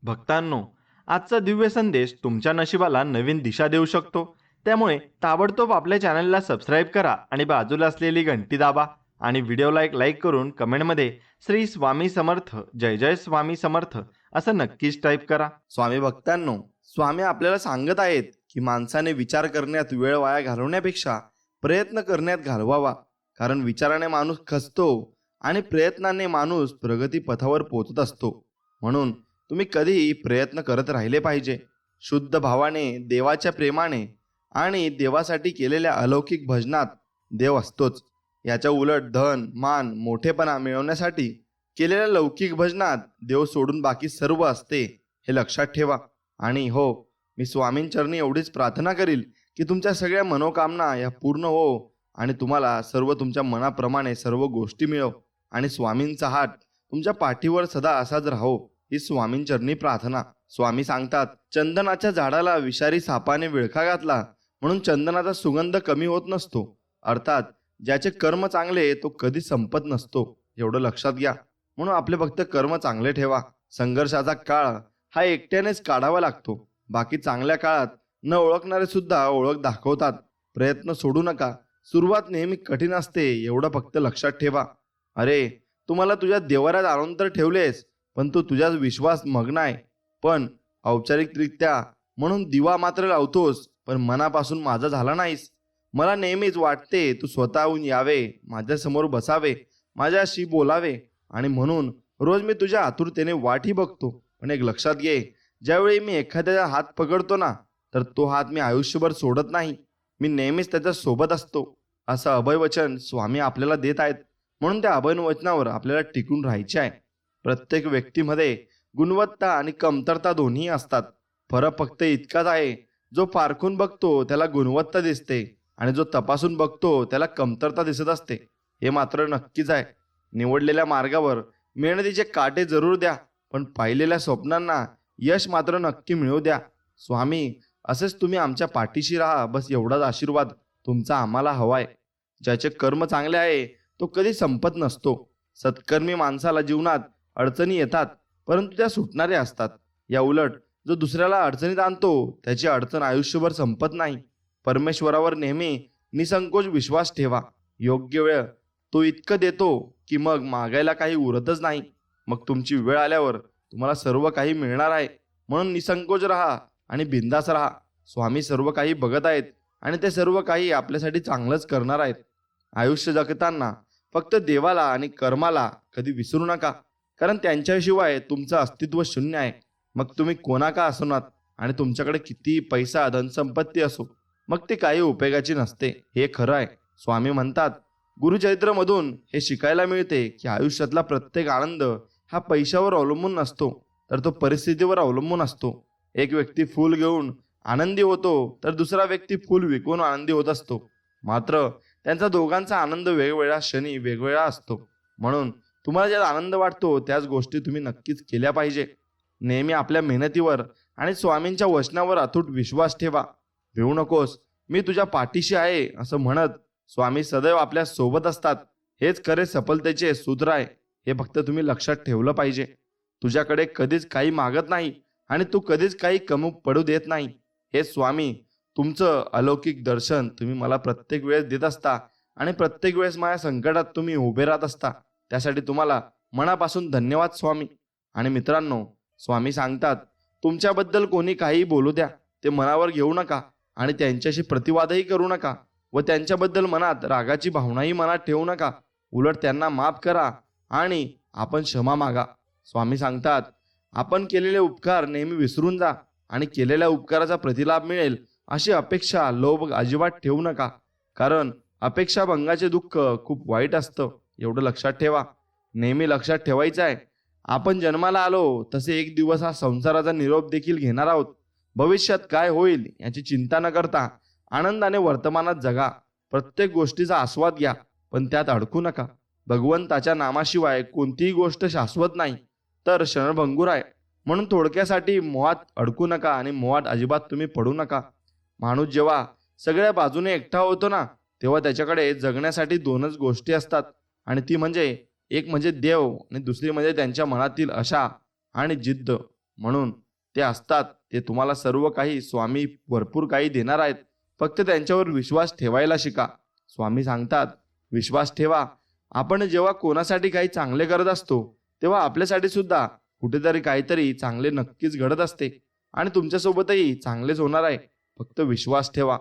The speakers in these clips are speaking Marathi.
भक्तांनो, आजचा दिव्य संदेश तुमच्या नशिबाला नवीन दिशा देऊ शकतो. त्यामुळे ताबडतोब आपल्या चॅनलला सबस्क्राईब करा आणि बाजूला असलेली घंटी दाबा आणि व्हिडिओला एक लाईक करून कमेंटमध्ये श्री स्वामी समर्थ, जय जय स्वामी समर्थ असं नक्कीच टाईप करा. स्वामी भक्तांनो, स्वामी आपल्याला सांगत आहेत की माणसाने विचार करण्यात वेळ वाया घालवण्यापेक्षा प्रयत्न करण्यात घालवावा. कारण विचाराने माणूस खचतो आणि प्रयत्नाने माणूस प्रगती पथावर पोहोचत असतो. म्हणून तुम्ही कधीही प्रयत्न करत राहिले पाहिजे. शुद्ध भावाने, देवाच्या प्रेमाने आणि देवासाठी केलेल्या अलौकिक भजनात देव असतोच. याच्या उलट धन, मान, मोठेपणा मिळवण्यासाठी केलेल्या लौकिक भजनात देव सोडून बाकी सर्व असते, हे लक्षात ठेवा. आणि हो, मी स्वामींचरणी एवढीच प्रार्थना करील की तुमच्या सगळ्या मनोकामना या पूर्ण हो आणि तुम्हाला सर्व तुमच्या मनाप्रमाणे सर्व गोष्टी मिळव आणि स्वामींचा हात तुमच्या पाठीवर सदा असाच राहो, ही स्वामींचरणी प्रार्थना. स्वामी सांगतात, चंदनाच्या झाडाला विषारी सापाने विळखा घातला म्हणून चंदनाचा सुगंध कमी होत नसतो. अर्थात ज्याचे कर्म चांगले तो कधी संपत नसतो, एवढं लक्षात घ्या. म्हणून आपले फक्त कर्म चांगले ठेवा. संघर्षाचा काळ हा एकट्यानेच काढावा लागतो. बाकी चांगल्या काळात न ओळखणारे सुद्धा ओळख दाखवतात. प्रयत्न सोडू नका. सुरुवात नेहमी कठीण असते, एवढं फक्त लक्षात ठेवा. अरे, तुम्हाला तुझ्या देवाऱ्यात आणून तर ठेवलेस, पण तू तुझ्याच विश्वास मग्न आहे. पण औपचारिकरित्या म्हणून दिवा मात्र लावतोस, पण मनापासून माझा झाला नाहीस. मला नेहमीच वाटते तू स्वतःहून यावे, माझ्यासमोर बसावे, माझ्याशी बोलावे आणि म्हणून रोज मी तुझ्या आतुरतेने वाटही बघतो. पण एक लक्षात घे, ज्यावेळी मी एखाद्याचा हात पकडतो ना, तर तो हात मी आयुष्यभर सोडत नाही. मी नेहमीच त्याच्या सोबत असतो. असं अभयवचन स्वामी आपल्याला देत आहेत. म्हणून त्या अभयवचनावर आपल्याला टिकून राहायचे आहे. प्रत्येक व्यक्तीमध्ये गुणवत्ता आणि कमतरता दोन्ही असतात. फरक फक्त इतकाच आहे, जो पारखून बघतो त्याला गुणवत्ता दिसते आणि जो तपासून बघतो त्याला कमतरता दिसत असते. हे मात्र नक्कीच आहे. निवडलेल्या मार्गावर मेहनतीचे काटे जरूर द्या, पण पाहिलेल्या स्वप्नांना यश मात्र नक्की मिळवू द्या. स्वामी, असेच तुम्ही आमच्या पाठीशी राहा, बस एवढाच आशीर्वाद तुमचा आम्हाला हवाय. ज्याचे कर्म चांगले आहे तो कधी संपत नसतो. सत्कर्मी माणसाला जीवनात अडचणी येतात, परंतु त्या सुटणाऱ्या असतात. या उलट जो दुसऱ्याला अडचणीत आणतो त्याची अडचण आयुष्यभर संपत नाही. परमेश्वरावर नेहमी निसंकोच विश्वास ठेवा. योग्य वेळ तो इतकं देतो की मग मागायला काही उरतच नाही. मग तुमची वेळ आल्यावर तुम्हाला सर्व काही मिळणार आहे. म्हणून निसंकोच राहा आणि बिंदास राहा. स्वामी सर्व काही बघत आहेत आणि ते सर्व काही आपल्यासाठी चांगलंच करणार आहेत. आयुष्य जगताना फक्त देवाला आणि कर्माला कधी विसरू नका, कारण त्यांच्याशिवाय तुमचं अस्तित्व शून्य आहे. मग तुम्ही कोणा का असोनात आणि तुमच्याकडे किती पैसा, धनसंपत्ती असो, मग ते काही उपयोगाची नसते, हे खरं आहे. स्वामी म्हणतात, गुरुचरित्रमधून हे शिकायला मिळते की आयुष्यातला प्रत्येक आनंद हा पैशावर अवलंबून नसतो, तर तो परिस्थितीवर अवलंबून असतो. एक व्यक्ती फूल घेऊन आनंदी होतो तर दुसरा व्यक्ती फूल विकून आनंदी होत असतो. मात्र त्यांचा दोघांचा आनंद वेगवेगळ्या क्षणी वेगवेगळा असतो. म्हणून तुम्हाला ज्यात आनंद वाटतो त्याच गोष्टी तुम्ही नक्कीच केल्या पाहिजे. नेहमी आपल्या मेहनतीवर आणि स्वामींच्या वचनावर अतूट विश्वास ठेवा. भिवू नकोस, मी तुझ्या पाठीशी आहे असं म्हणत स्वामी सदैव आपल्या सोबत असतात. हेच खरे सफलतेचे सूत्र आहे. हे फक्त तुम्ही लक्षात ठेवलं पाहिजे. तुझ्याकडे कधीच काही मागत नाही आणि तू कधीच काही कमी पडू देत नाही. हे स्वामी तुमचं अलौकिक दर्शन तुम्ही मला प्रत्येक वेळेस देत असता आणि प्रत्येक वेळेस माझ्या संकटात तुम्ही उभे राहत असता. त्यासाठी तुम्हाला मनापासून धन्यवाद स्वामी. आणि मित्रांनो, स्वामी सांगतात, तुमच्याबद्दल कोणी काही बोलू द्या, ते मनावर घेऊ नका आणि त्यांच्याशी प्रतिवादही करू नका व त्यांच्याबद्दल मनात रागाची भावनाही मनात ठेवू नका. उलट त्यांना माफ करा आणि आपण क्षमा मागा. स्वामी सांगतात, आपण केलेले उपकार नेहमी विसरून जा आणि केलेल्या उपकाराचा प्रतिलाभ मिळेल अशी अपेक्षा, लोभ अजिबात ठेवू नका. कारण अपेक्षाभंगाचे दुःख खूप वाईट असतं, एवढं लक्षात ठेवा. नेहमी लक्षात ठेवायचं आहे, आपण जन्माला आलो तसे एक दिवस हा संसाराचा निरोप देखील घेणार आहोत. भविष्यात काय होईल याची चिंता न करता आनंदाने वर्तमानात जगा. प्रत्येक गोष्टीचा आस्वाद घ्या, पण त्यात अडकू नका. भगवंताच्या नामाशिवाय कोणतीही गोष्ट शाश्वत नाही, तर क्षणभंगूर आहे. म्हणून थोडक्यासाठी मोहात अडकू नका आणि मोहात अजिबात तुम्ही पडू नका. माणूस जेव्हा सगळ्या बाजूने एकटा होतो ना, तेव्हा त्याच्याकडे जगण्यासाठी दोनच गोष्टी असतात, आणि ती म्हणजे एक म्हणजे देव आणि दुसरी म्हणजे त्यांच्या मनातील आशा आणि जिद्द. म्हणून ते असतात, ते तुम्हाला सर्व काही स्वामी भरपूर काही देणार आहेत. फक्त त्यांच्यावर विश्वास ठेवायला शिका. स्वामी सांगतात, विश्वास ठेवा. आपण जेव्हा कोणासाठी काही चांगले करत असतो तेव्हा आपल्यासाठी सुद्धा कुठेतरी काहीतरी चांगले नक्कीच घडत असते आणि तुमच्यासोबतही चांगलेच होणार आहे. फक्त विश्वास ठेवा.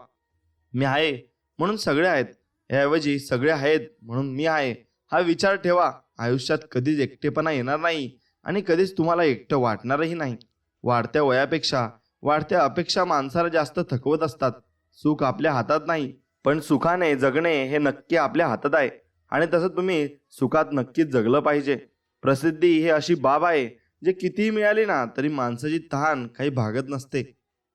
मी आहे म्हणून सगळे आहेत, याऐवजी सगळे आहेत म्हणून मी आहे हा विचार ठेवा. आयुष्यात कधीच एकटेपणा येणार नाही आणि कधीच तुम्हाला एकटं वाटणारही नाही. वाढत्या वयापेक्षा वाढत्या अपेक्षा माणसाला जास्त थकवत असतात. सुख आपल्या हातात नाही, पण सुखाने जगणे हे नक्की आपल्या हातात आहे आणि तसं तुम्ही सुखात नक्कीच जगलं पाहिजे. प्रसिद्धी ही अशी बाब आहे जे कितीही मिळाली ना तरी माणसाची तहान काही भागत नसते.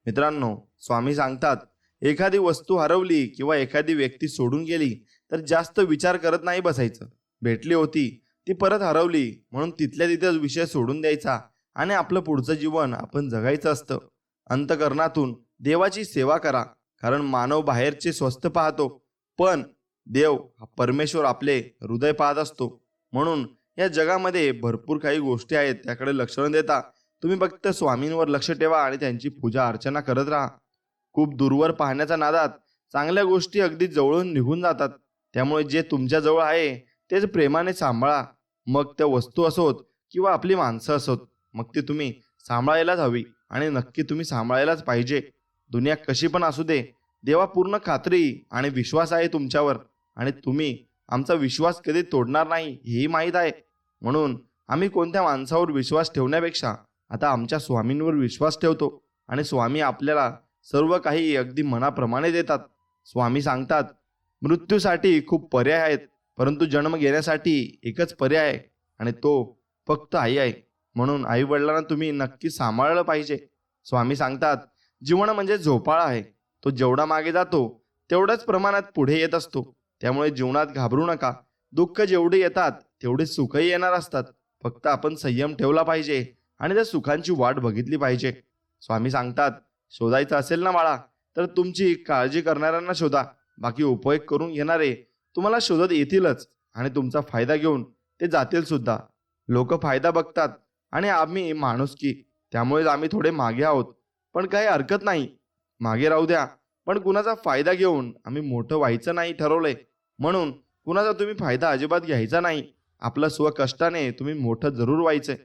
मित्रांनो, स्वामी सांगतात, एखादी वस्तू हरवली किंवा एखादी व्यक्ती सोडून गेली तर जास्त विचार करत नाही बसायचं. भेटली होती, ती परत हरवली म्हणून तिथल्या तिथेच विषय सोडून द्यायचा आणि आपलं पुढचं जीवन आपण जगायचं असतं. अंतःकरणातून देवाची सेवा करा, कारण मानव बाहेरचे स्वस्थ पाहतो, पण देव हा परमेश्वर आपले हृदय पाहत असतो. म्हणून या जगामध्ये भरपूर काही गोष्टी आहेत, त्याकडे लक्ष न देता तुम्ही फक्त स्वामींवर लक्ष ठेवा आणि त्यांची पूजा अर्चना करत राहा. खूप दूरवर पाहण्याच्या नादात चांगल्या गोष्टी अगदी जवळून निघून जातात. त्यामुळे जे तुमच्या जवळ आहे तेच प्रेमाने सांभाळा. मग त्या वस्तू असोत किंवा आपली माणसं असोत, मग ती तुम्ही सांभाळायलाच हवी आणि नक्की तुम्ही सांभाळायलाच पाहिजे. दुनिया कशी पण असू दे, देवा पूर्ण खात्री आणि विश्वास आहे तुमच्यावर आणि तुम्ही आमचा विश्वास कधी तोडणार नाही हेही माहीत आहे. म्हणून आम्ही कोणत्या माणसावर विश्वास ठेवण्यापेक्षा आता आमच्या स्वामींवर विश्वास ठेवतो आणि स्वामी आपल्याला सर्व काही अगदी मनाप्रमाणे देतात. स्वामी सांगतात, मृत्यूसाठी खूप पर्याय आहेत, परंतु जन्म घेण्यासाठी एकच पर्याय आहे आणि तो फक्त आई आहे. म्हणून आई वडिलांना तुम्ही नक्की सांभाळलं पाहिजे. स्वामी सांगतात, जीवन म्हणजे झोपाळा आहे, तो जेवढा मागे जातो तेवढ्याच प्रमाणात पुढे येत असतो. त्यामुळे जीवनात घाबरू नका. दुःख जेवढे येतात तेवढे सुखही येणार असतात. फक्त आपण संयम ठेवला पाहिजे आणि त्या सुखांची वाट बघितली पाहिजे. स्वामी सांगतात, शोधायचं असेल ना बाळा, तर तुमची काळजी करणाऱ्यांना शोधा. बाकी उपयोग करून घेणारे तुम्हाला शोधत येतीलच आणि तुमचा फायदा घेऊन ते जातील सुद्धा. लोक फायदा बघतात आणि आम्ही माणुसकी, त्यामुळेच आम्ही थोडे मागे आहोत. पण काही हरकत नाही, मागे राहू द्या. पण कुणाचा फायदा घेऊन आम्ही मोठं व्हायचं नाही ठरवलंय. म्हणून कुणाचा तुम्ही फायदा अजिबात घ्यायचा नाही. आपलं स्वकष्टाने तुम्ही मोठं जरूर व्हायचंय.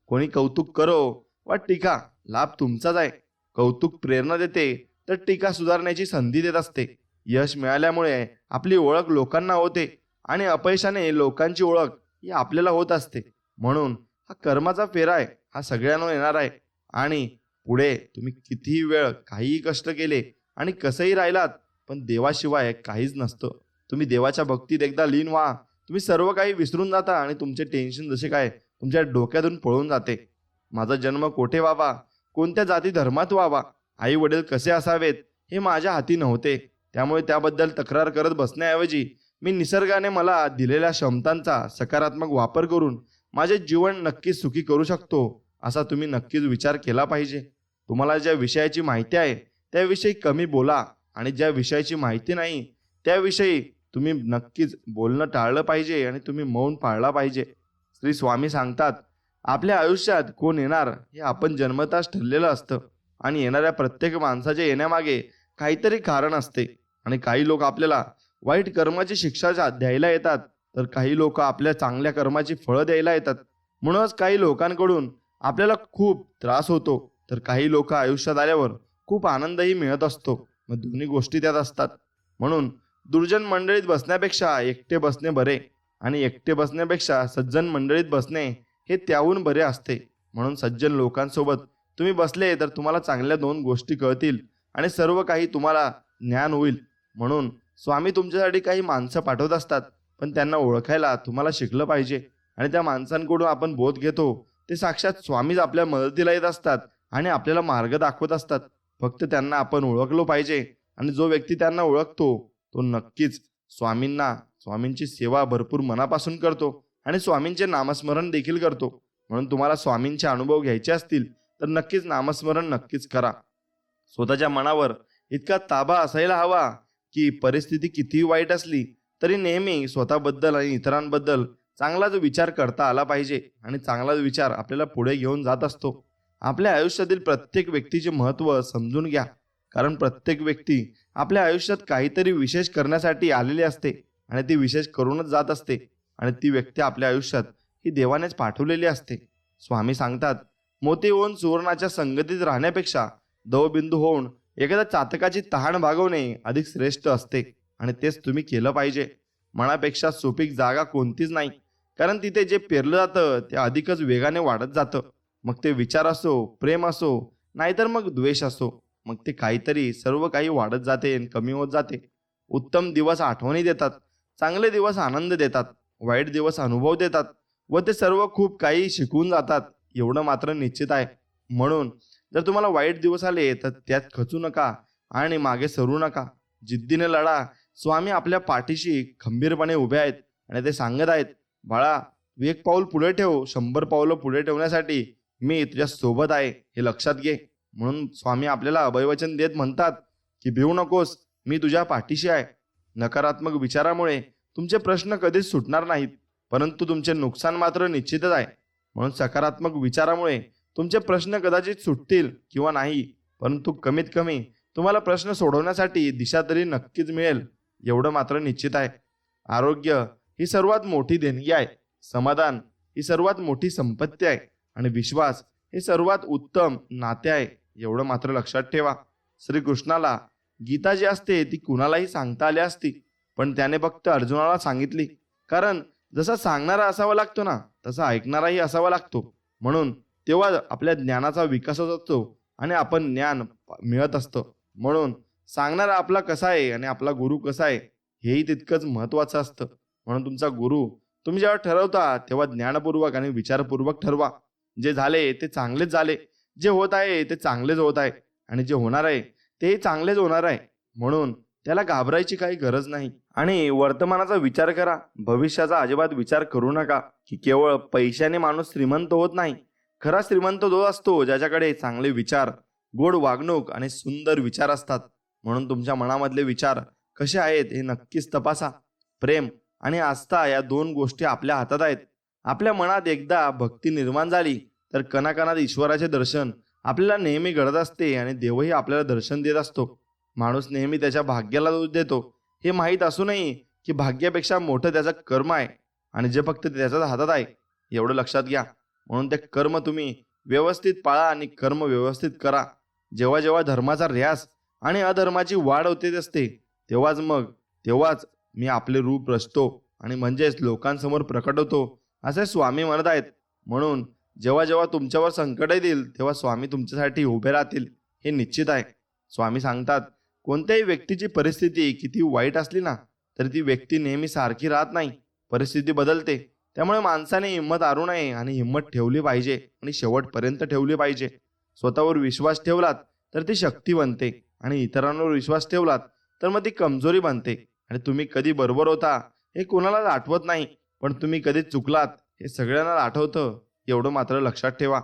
कोणी कौतुक करो वा टीका, लाभ तुमचाच आहे. कौतुक प्रेरणा देते तर टीका सुधारण्याची संधी देत असते. यश मिळाल्यामुळे आपली ओळख लोकांना होते आणि अपयशाने लोकांची ओळख ही आपल्याला होत असते. म्हणून हा कर्माचा फेरा आहे, हा सगळ्यांना येणार आहे आणि पुढे तुम्ही कितीही वेळ काहीही कष्ट केले आणि कसंही राहिलात, पण देवाशिवाय काहीच नसतं. तुम्ही देवाच्या भक्तीत एकदा लीन व्हा, तुम्ही सर्व काही विसरून जाता आणि तुमचे टेन्शन जसे काय तुमच्या डोक्यातून पळून जाते. माझा जन्म कोठे व्हावा, कोणत्या जाती धर्मात व्हावा, आई वडील कसे असावेत हे माझ्या हाती नव्हते. त्यामुळे त्याबद्दल तक्रार करत बसण्याऐवजी मी निसर्गाने मला दिलेल्या क्षमतांचा सकारात्मक वापर करून माझे जीवन नक्कीच सुखी करू शकतो, असा तुम्ही नक्कीच विचार केला पाहिजे. तुम्हाला ज्या विषयाची माहिती आहे त्याविषयी कमी बोला आणि ज्या विषयाची माहिती नाही त्याविषयी तुम्ही नक्कीच बोलणं टाळलं पाहिजे आणि तुम्ही मौन पाळला पाहिजे. श्री स्वामी सांगतात, आपल्या आयुष्यात कोण येणार हे आपण जन्मताच ठरलेलं असतं आणि येणाऱ्या प्रत्येक माणसाच्या येण्यामागे काहीतरी कारण असते. आणि काही लोक आपल्याला वाईट कर्माची शिक्षा द्यायला येतात, तर काही लोक आपल्या चांगल्या कर्माची फळं द्यायला येतात. म्हणूनच काही लोकांकडून आपल्याला खूप त्रास होतो, तर काही लोक आयुष्यात आल्यावर खूप आनंदही मिळत असतो. मग दोन्ही गोष्टी त्यात असतात. म्हणून दुर्जन मंडळीत बसण्यापेक्षा एकटे बसणे बरे आणि एकटे बसण्यापेक्षा सज्जन मंडळीत बसणे हे त्याहून बरे असते. म्हणून सज्जन लोकांसोबत तुम्ही बसले तर तुम्हाला चांगल्या दोन गोष्टी कळतील आणि सर्व काही तुम्हाला ज्ञान होईल. म्हणून स्वामी तुमच्यासाठी काही माणसं पाठवत असतात, पण त्यांना ओळखायला तुम्हाला शिकलं पाहिजे आणि त्या माणसांकडून आपण बोध घेतो ते साक्षात स्वामीच आपल्या मदतीला येत असतात आणि आपल्याला मार्ग दाखवत असतात. फक्त त्यांना आपण ओळखलो पाहिजे आणि जो व्यक्ती त्यांना ओळखतो तो नक्कीच स्वामींची सेवा भरपूर मनापासून करतो आणि स्वामींचे नामस्मरण देखील करतो. म्हणून तुम्हाला स्वामींचे अनुभव घ्यायचे असतील तर नक्कीच नामस्मरण नक्कीच करा. स्वतःच्या मनावर इतका ताबा असायला हवा की परिस्थिती कितीही वाईट असली तरी नेहमी स्वतःबद्दल आणि इतरांबद्दल चांगलाच विचार करता आला पाहिजे आणि चांगलाच विचार आपल्याला पुढे घेऊन जात असतो. आपल्या आयुष्यातील प्रत्येक व्यक्तीचे महत्त्व समजून घ्या, कारण प्रत्येक व्यक्ती आपल्या आयुष्यात काहीतरी विशेष करण्यासाठी आलेली असते आणि ती विशेष करूनच जात असते आणि ती व्यक्ती आपल्या आयुष्यात ही देवानेच पाठवलेली असते. स्वामी सांगतात, मोती होऊन सुवर्णाच्या संगतीत राहण्यापेक्षा दवबिंदू होऊन एखाद्या चातकाची तहान भागवणे अधिक श्रेष्ठ असते आणि तेच तुम्ही केलं पाहिजे. मनापेक्षा सुपीक जागा कोणतीच नाही, कारण तिथे जे पेरलं जातं ते अधिकच वेगाने वाढत जातं. मग ते विचार असो, प्रेम असो, नाहीतर मग द्वेष असो, मग ते काहीतरी सर्व काही वाढत जाते आणि कमी होत जाते. उत्तम दिवस आठवणी देतात, चांगले दिवस आनंद देतात, वाईट दिवस अनुभव देतात व ते सर्व खूप काही शिकवून जातात, एवढं मात्र निश्चित आहे. म्हणून जर तुम्हाला वाईट दिवस आले तर त्यात खचू नका आणि मागे सरू नका. जिद्दीने लढा. स्वामी आपल्या पाठीशी खंबीरपणे उभे आहेत आणि ते सांगत आहेत, बाळा, तू एक पाऊल पुढे ठेव, 100 पावलं पुढे ठेवण्यासाठी मी तुझ्या सोबत आहे, हे लक्षात घे. म्हणून स्वामी आपल्याला अभयवचन देत म्हणतात की भिवू नकोस, मी तुझ्या पाठीशी आहे. नकारात्मक विचारामुळे तुमचे प्रश्न कधीच सुटणार नाहीत, परंतु तुमचे नुकसान मात्र निश्चितच आहे. म्हणून सकारात्मक विचारामुळे तुमचे प्रश्न कदाचित सुटतील किंवा नाही, परंतु कमीत कमी तुम्हाला प्रश्न सोडवण्यासाठी दिशा तरी नक्कीच मिळेल, एवढं मात्र निश्चित आहे. आरोग्य ही सर्वात मोठी देणगी आहे, समाधान ही सर्वात मोठी संपत्ती आहे आणि विश्वास हे सर्वात उत्तम नाते आहे, एवढं मात्र लक्षात ठेवा. श्रीकृष्णाला गीता जी असते ती कुणालाही सांगता आली असती, पण त्याने फक्त अर्जुनाला सांगितली, कारण जसा सांगणारा असावा लागतो ना, तसा ऐकणाराही असावा लागतो. म्हणून तेव्हा आपल्या ज्ञानाचा विकास होत असतो आणि आपण ज्ञान मिळत असतं. म्हणून सांगणारा आपला कसा आहे आणि आपला गुरु कसा आहे हेही तितकंच महत्त्वाचं असतं. म्हणून तुमचा गुरु तुम्ही जेव्हा ठरवता तेव्हा ज्ञानपूर्वक आणि विचारपूर्वक ठरवा. जे झाले ते चांगलेच झाले, जे होत आहे ते चांगलेच होत आहे आणि जे होणार आहे तेही चांगलेच होणार आहे. म्हणून त्याला घाबरायची काही गरज नाही आणि वर्तमानाचा विचार करा, भविष्याचा अजिबात विचार करू नका. की केवळ पैशाने माणूस श्रीमंत होत नाही, खरा श्रीमंत तो असतो ज्याच्याकडे चांगले विचार, गोड वागणूक आणि सुंदर विचार असतात. म्हणून तुमच्या मनामधले विचार कसे आहेत हे नक्कीच तपासा. प्रेम आणि आस्था या 2 गोष्टी आपल्या हातात आहेत. आपल्या मनात एकदा भक्ती निर्माण झाली तर कणाकणात ईश्वराचे दर्शन आपल्याला नेहमी घडत असते आणि देवही आपल्याला दर्शन देत असतो. माणूस नेहमी त्याच्या भाग्याला दोष देतो, हे माहीत असूनही की भाग्यापेक्षा मोठं त्याचं कर्म आहे आणि जे फक्त त्याच्याच हातात आहे, एवढं लक्षात घ्या. म्हणून ते कर्म तुम्ही व्यवस्थित पाळा आणि कर्म व्यवस्थित करा. जेव्हा जेव्हा धर्माचा ऱ्यास आणि अधर्माची वाढ होते असते तेव्हाच मी आपले रूप रचतो आणि म्हणजेच लोकांसमोर प्रकट होतो, असे स्वामी म्हणत आहेत. म्हणून जेव्हा जेव्हा तुमच्यावर संकट येतील तेव्हा स्वामी तुमच्यासाठी उभे राहतील, हे निश्चित आहे. स्वामी सांगतात, कोणत्याही व्यक्तीची परिस्थिती किती वाईट असली ना तरी ती व्यक्ती नेहमी सारखी राहत नाही, परिस्थिती बदलते. त्यामुळे माणसाने हिंमत हारू नये आणि हिंमत ठेवली पाहिजे आणि शेवटपर्यंत ठेवली पाहिजे. स्वतःवर विश्वास ठेवलात तर ती शक्ती बनते आणि इतरांवर विश्वास ठेवलात तर मग ती कमजोरी बनते. आणि तुम्ही कधी बरोबर होता हे कोणालाच आठवत नाही, पण तुम्ही कधी चुकलात हे सगळ्यांना आठवतं, एवढं मात्र लक्षात ठेवा.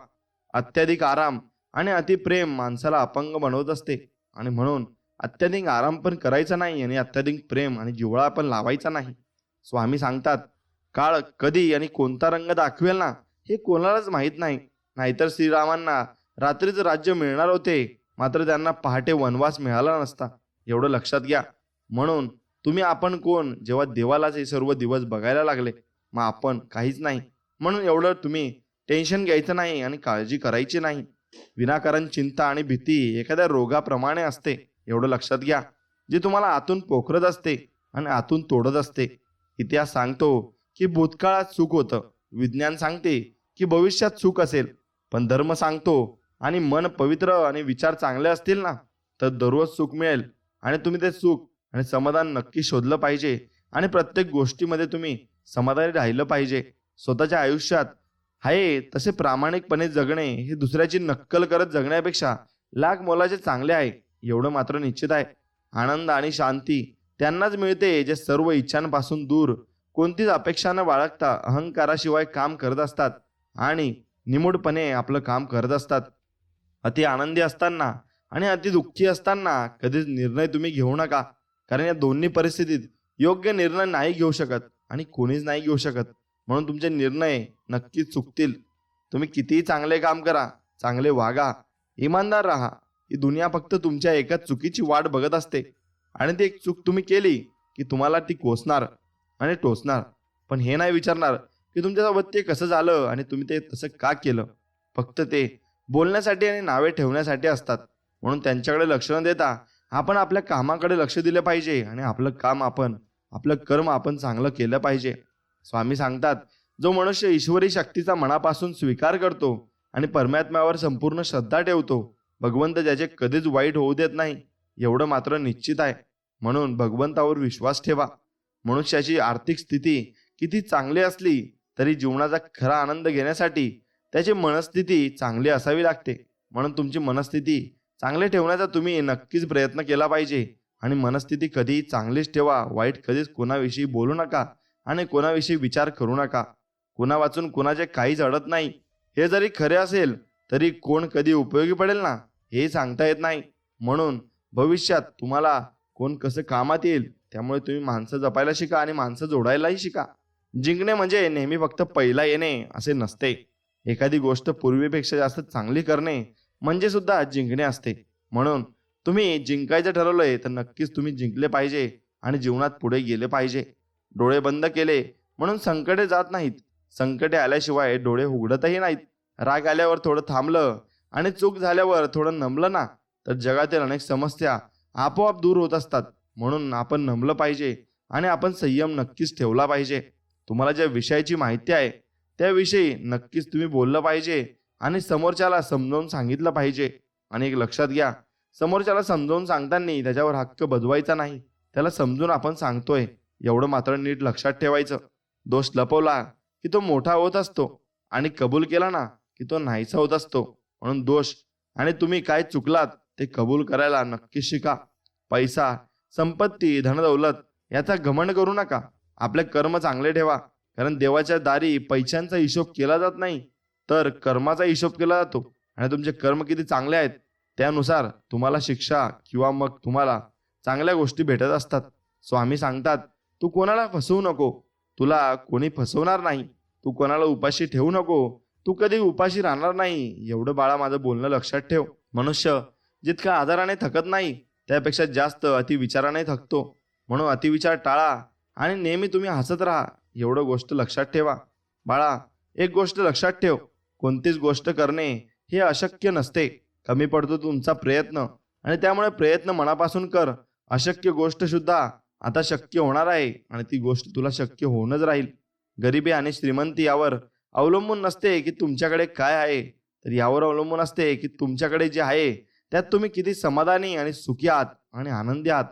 अत्याधिक आराम आणि अतिप्रेम माणसाला अपंग बनवत असते आणि म्हणून अत्याधिक आराम पण करायचा नाही आणि अत्याधिक प्रेम आणि जिव्हाळा पण लावायचा नाही. स्वामी सांगतात, काळ कधी आणि कोणता रंग दाखवेल ना हे कोणालाच माहीत नाही. नाहीतर श्रीरामांना रात्रीचं राज्य मिळणार होते, मात्र त्यांना पहाटे वनवास मिळाला नसता, एवढं लक्षात घ्या. म्हणून तुम्ही आपण कोण जेव्हा देवालाच हे सर्व दिवस बघायला लागले, मग आपण काहीच नाही. म्हणून एवढं तुम्ही टेन्शन घ्यायचं नाही आणि काळजी करायची नाही. विनाकारण चिंता आणि भीती एखाद्या रोगाप्रमाणे असते, एवढं लक्षात घ्या, जे तुम्हाला आतून पोखरत असते आणि आतून तोडत असते. इतिहास सांगतो की भूतकाळात सुख होतं, विज्ञान सांगते की भविष्यात सुख असेल, पण धर्म सांगतो आणि मन पवित्र आणि विचार चांगले असतील ना तर दररोज सुख मिळेल आणि तुम्ही ते सुख आणि समाधान नक्की शोधलं पाहिजे आणि प्रत्येक गोष्टीमध्ये तुम्ही समाधानी राहिलं पाहिजे. स्वतःच्या आयुष्यात आहे तसे प्रामाणिकपणे जगणे हे दुसऱ्याची नक्कल करत जगण्यापेक्षा लाख मोलाचे चांगले आहे, एवढं मात्र निश्चित आहे. आनंद आणि शांती त्यांनाच मिळते जे सर्व इच्छांपासून दूर, कोणतीच अपेक्षा न बाळगता अहंकाराशिवाय काम करत असतात आणि निमूळपणे आपलं काम करत असतात. अति आनंदी असताना आणि अति दुःखी असताना कधीच निर्णय तुम्ही घेऊ नका, कारण या दोन्ही परिस्थितीत योग्य निर्णय नाही घेऊ शकत आणि कोणीच नाही घेऊ शकत. म्हणून तुमचे निर्णय नक्कीच चुकतील. तुम्ही कितीही चांगले काम करा, चांगले वागा, इमानदार राहा. ही दुनिया फक्त तुमच्या एका चुकीची वाट बघत असते आणि ती एक चूक तुम्ही केली की तुम्हाला ती कोसणार आणि टोचणार. पण हे नाही विचारणार की तुमच्यासोबत ते कसं झालं आणि तुम्ही ते तसं का केलं. फक्त ते बोलण्यासाठी आणि नावे ठेवण्यासाठी असतात. म्हणून त्यांच्याकडे लक्ष न देता आपण आपल्या कामाकडे लक्ष दिलं पाहिजे आणि आपलं कर्म आपण चांगलं केलं पाहिजे. स्वामी सांगतात, जो मनुष्य ईश्वरी शक्तीचा मनापासून स्वीकार करतो आणि परमात्म्यावर संपूर्ण श्रद्धा ठेवतो, भगवंत ज्याचे कधीच वाईट होऊ देत नाही एवढं मात्र निश्चित आहे. म्हणून भगवंतावर विश्वास ठेवा. मनुष्याची आर्थिक स्थिती किती चांगली असली तरी जीवनाचा खरा आनंद घेण्यासाठी त्याची मनस्थिती चांगली असावी लागते. म्हणून तुमची मनस्थिती चांगली ठेवण्याचा तुम्ही नक्कीच प्रयत्न केला पाहिजे आणि मनस्थिती कधीही चांगलीच ठेवा. वाईट कधीच कोणाविषयी बोलू नका आणि कोणाविषयी विचार करू नका. कोणा वाचून कोणाचे काहीच अडत नाही. हे जरी खरे असेल तरी कोण कधी उपयोगी पडेल ना हे सांगता येत नाही. म्हणून भविष्यात तुम्हाला कोण कसं कामात येईल, त्यामुळे तुम्ही माणसं जपायला शिका आणि माणसं जोडायलाही शिका. जिंकणे म्हणजे नेहमी फक्त पहिला येणे असे नसते. एखादी गोष्ट पूर्वीपेक्षा जास्त चांगली करणे म्हणजे सुद्धा जिंकणे असते. म्हणून तुम्ही जिंकायचं ठरवलंय तर नक्कीच तुम्ही जिंकले पाहिजे आणि जीवनात पुढे गेले पाहिजे. डोळे बंद केले म्हणून संकटे जात नाहीत. संकटे आल्याशिवाय डोळे उघडतही नाहीत. राग आल्यावर थोडं थांबलं आणि चूक झाल्यावर थोडं नमलं ना तर जगातील अनेक समस्या आपोआप दूर होत असतात. म्हणून आपण नमलं पाहिजे आणि आपण संयम नक्कीच ठेवला पाहिजे. तुम्हाला ज्या विषयाची माहिती आहे त्याविषयी नक्कीच तुम्ही बोललं पाहिजे आणि समोरच्याला समजावून सांगितलं पाहिजे. आणि एक लक्षात घ्या, समोरच्याला समजावून सांगताना त्याच्यावर हक्क बजवायचा नाही. त्याला समजून आपण सांगतोय एवढं मात्र नीट लक्षात ठेवायचं. दोष लपवला की तो मोठा होत असतो आणि कबूल केला ना की तो नाहीसा होत असतो. म्हणून दोष आणि तुम्ही काय चुकलात ते कबूल करायला नक्की शिका. पैसा, संपत्ती, धनदौलत याचा घमंड करू नका. आपले कर्म चांगले ठेवा, कारण देवाच्या दारी पैशांचा हिशोब केला जात नाही तर कर्माचा हिशोब केला जातो. आणि तुमचे कर्म किती चांगले आहेत त्यानुसार तुम्हाला शिक्षा किंवा मग तुम्हाला चांगल्या गोष्टी भेटत असतात. स्वामी सांगतात, तू कोणाला फसवू नको, तुला कोणी फसवणार नाही. तू कोणाला उपाशी ठेवू नको, तू कधी उपाशी राहणार नाही. एवढं बाळा माझं बोलणं लक्षात ठेव. मनुष्य जितका आजाराने थकत नाही त्यापेक्षा जास्त अतिविचाराने थकतो. म्हणून अतिविचार टाळा आणि नेहमी तुम्ही हसत राहा. एवढं गोष्ट लक्षात ठेवा. बाळा, एक गोष्ट लक्षात ठेव, कोणतीच गोष्ट करणे हे अशक्य नसते. कमी पडतो तुमचा प्रयत्न आणि त्यामुळे प्रयत्न मनापासून कर. अशक्य गोष्ट सुद्धा आता शक्य होणार आहे आणि ती गोष्ट तुला शक्य होऊनच राहील. गरिबी आणि श्रीमंती यावर अवलंबून नसते की तुमच्याकडे काय आहे, तर यावर अवलंबून असते की तुमच्याकडे जे आहे त्यात तुम्ही किती समाधानी आणि सुखी आहात आणि आनंदी आहात.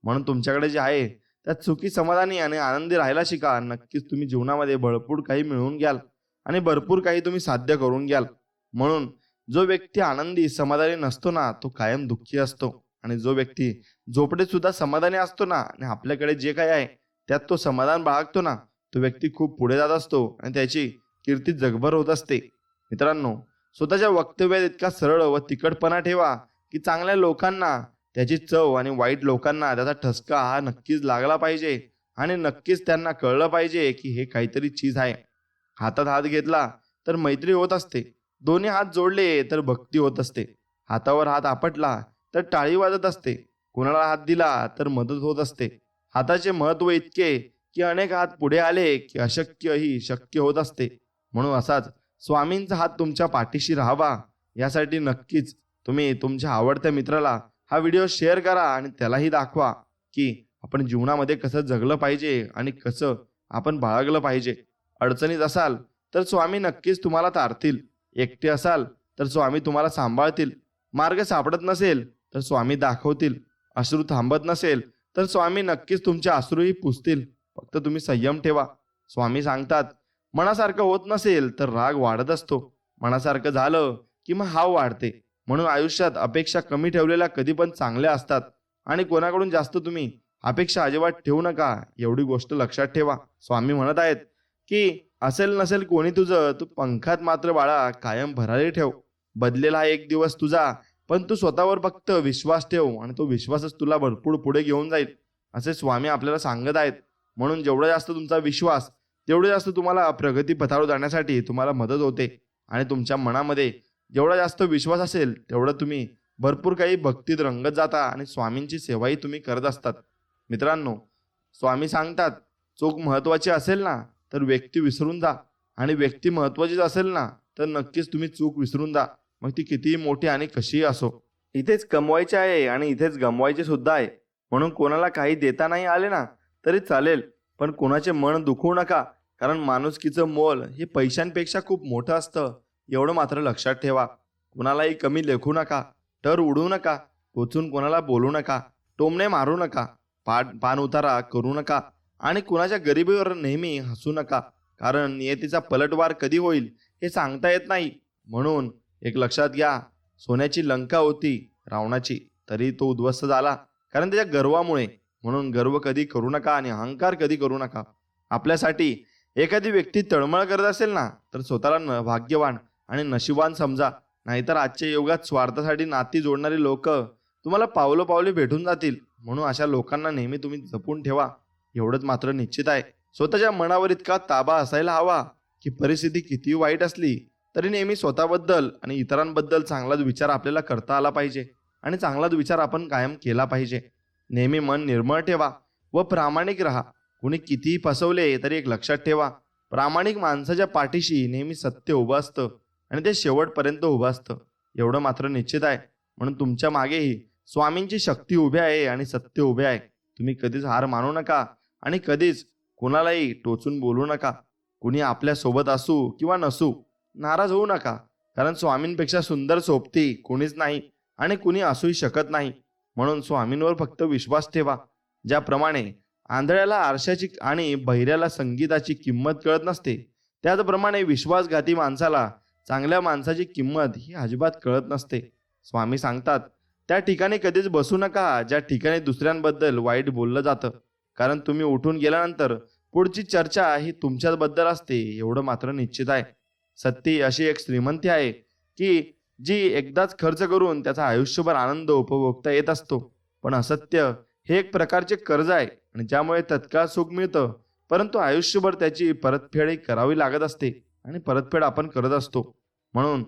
म्हणून तुमच्याकडे जे आहे त्यात सुखी, समाधानी आणि आनंदी राहायला शिका. नक्कीच तुम्ही जीवनामध्ये भरपूर काही मिळवून घ्याल आणि भरपूर काही तुम्ही साध्य करून घ्याल. म्हणून जो व्यक्ती आनंदी, समाधानी नसतो ना तो कायम दुःखी असतो. आणि जो व्यक्ती झोपडीत सुद्धा समाधानी असतो ना आणि आपल्याकडे जे काही आहे त्यात तो समाधान बाळगतो ना, तो व्यक्ती खूप पुढे जात असतो आणि त्याची कीर्ती जगभर होत असते. मित्रांनो, स्वतःच्या वक्तव्यात इतका सरळ व तिखटपणा ठेवा की चांगल्या लोकांना त्याची चव आणि वाईट लोकांना त्याचा ठसका हा नक्कीच लागला पाहिजे आणि नक्कीच त्यांना कळलं पाहिजे की हे काहीतरी चीज आहे. हातात हात घेतला तर मैत्री होत असते. दोन्ही हात जोडले तर भक्ती होत असते. हातावर हात आपटला तर टाळी वाजत असते. कोणाला हात दिला तर मदत होत असते. हाताचे महत्व इतके की अनेक हात पुढे आले की अशक्य ही शक्य होत असते. म्हणून असाच स्वामींचा हात तुमच्या पाठीशी राहावा यासाठी नक्कीच तुम्ही तुमच्या आवडत्या मित्राला हा व्हिडिओ शेअर करा आणि त्यालाही दाखवा की आपण जीवनामध्ये कसं जगलं पाहिजे आणि कसं आपण बाळगलं पाहिजे. अडचणीत असाल तर स्वामी नक्कीच तुम्हाला तारतील. एकटे असाल तर स्वामी तुम्हाला सांभाळतील. मार्ग सापडत नसेल तर स्वामी दाखवतील. अश्रू थांबत नसेल तर स्वामी नक्कीच तुमचे अश्रूही पुसतील. फक्त तुम्ही संयम ठेवा. स्वामी सांगतात, मनासारखं होत नसेल तर राग वाढत असतो, मनासारखं झालं की मग हाव वाढते. म्हणून आयुष्यात अपेक्षा कमी ठेवलेल्या कधी पण चांगल्या असतात आणि कोणाकडून जास्त तुम्ही अपेक्षा अजिबात ठेवू नका. एवढी गोष्ट लक्षात ठेवा. स्वामी म्हणत आहेत की असेल नसेल कोणी तुझं, तू पंखात मात्र बाळा कायम भरारी ठेव. बदलेला हा एक दिवस तुझा, पण तू स्वतःवर फक्त विश्वास ठेव आणि तो विश्वासच तुला भरपूर पुढे घेऊन जाईल असे स्वामी आपल्याला सांगत आहेत. म्हणून जेवढा जास्त तुमचा विश्वास तेवढे जास्त तुम्हाला प्रगती पथावर जाण्यासाठी तुम्हाला मदत होते आणि तुमच्या मनामध्ये जेवढा जास्त विश्वास असेल तेवढं तुम्ही भरपूर काही भक्तीत रंगत जाता आणि स्वामींची सेवाही तुम्ही करत असतात. मित्रांनो, स्वामी सांगतात, चूक महत्वाची असेल ना तर व्यक्ती विसरून जा, आणि व्यक्ती महत्वाचीच असेल ना तर नक्कीच तुम्ही चूक विसरून जा, मग ती कितीही मोठी आणि कशीही असो. इथेच कमवायचे आहे आणि इथेच गमवायचे सुद्धा आहे. म्हणून कोणाला काही देता नाही आले ना तरी चालेल, पण कोणाचे मन दुखवू नका, कारण माणुसकीचं मोल हे पैशांपेक्षा खूप मोठं असतं, एवढं मात्र लक्षात ठेवा. कुणालाही कमी लेखू नका, टर उडवू नका, टोचून कोणाला बोलू नका, टोमणे मारू नका, पान उतारा करू नका, आणि कुणाच्या गरिबीवर नेहमी हसू नका, कारण नियतीचा पलटवार कधी होईल हे सांगता येत नाही. म्हणून एक लक्षात घ्या, सोन्याची लंका होती रावणाची, तरी तो उद्ध्वस्त झाला कारण त्याच्या गर्वामुळे. म्हणून गर्व कधी करू नका आणि अहंकार कधी करू नका. आपल्यासाठी एखादी व्यक्ती तळमळ करत असेल ना तर स्वतःला भाग्यवान आणि नशिबान समजा, नाहीतर आजच्या युगात स्वार्थासाठी नाती जोडणारी लोक तुम्हाला पावलोपावली भेटून जातील. म्हणून अशा लोकांना नेहमी तुम्ही जपून ठेवा. एवढंच मात्र निश्चित आहे, स्वतःच्या मनावर इतका ताबा असायला हवा की परिस्थिती किती वाईट असली तरी नेहमी स्वतःबद्दल आणि इतरांबद्दल चांगलाच विचार आपल्याला करता आला पाहिजे, आणि चांगलाच विचार आपण कायम केला पाहिजे. नेहमी मन निर्मळ ठेवा व प्रामाणिक राहा. कुणी कितीही फसवले तरी एक लक्षात ठेवा, प्रामाणिक माणसाच्या पाठीशी नेहमी सत्य उभं असतं आणि ते शेवटपर्यंत उभं असतं. एवढं मात्र निश्चित आहे. म्हणून तुमच्या मागेही स्वामींची शक्ती उभी आहे आणि सत्य उभे आहे. तुम्ही कधीच हार मानू नका आणि कधीच कोणालाही टोचून बोलू नका. कुणी आपल्या सोबत असू किंवा नसू, नाराज होऊ नका, कारण स्वामींपेक्षा सुंदर सोबती कोणीच नाही आणि कुणी असूही शकत नाही. म्हणून स्वामींवर फक्त विश्वास ठेवा. ज्याप्रमाणे आंधळ्याला आरशाची आणि बहिऱ्याला संगीताची किंमत कळत नसते, त्याचप्रमाणे विश्वासघाती माणसाला चांगल्या माणसाची किंमत ही अजिबात कळत नसते. स्वामी सांगतात, त्या ठिकाणी कधीच बसू नका ज्या ठिकाणी दुसऱ्यांबद्दल वाईट बोललं जातं, कारण तुम्ही उठून गेल्यानंतर पुढची चर्चा ही तुमच्याबद्दल असते, एवढं मात्र निश्चित आहे. सत्य अशी एक श्रीमंती आहे की जी एकदाच खर्च करून त्याचा आयुष्यभर आनंद उपभोगता येत असतो. पण असत्य हे एक प्रकारचे कर्ज आहे आणि ज्यामुळे तत्काळ सुख मिळतं, परंतु आयुष्यभर त्याची परतफेड करावी लागत असते आणि परतफेड आपण करत असतो. म्हणून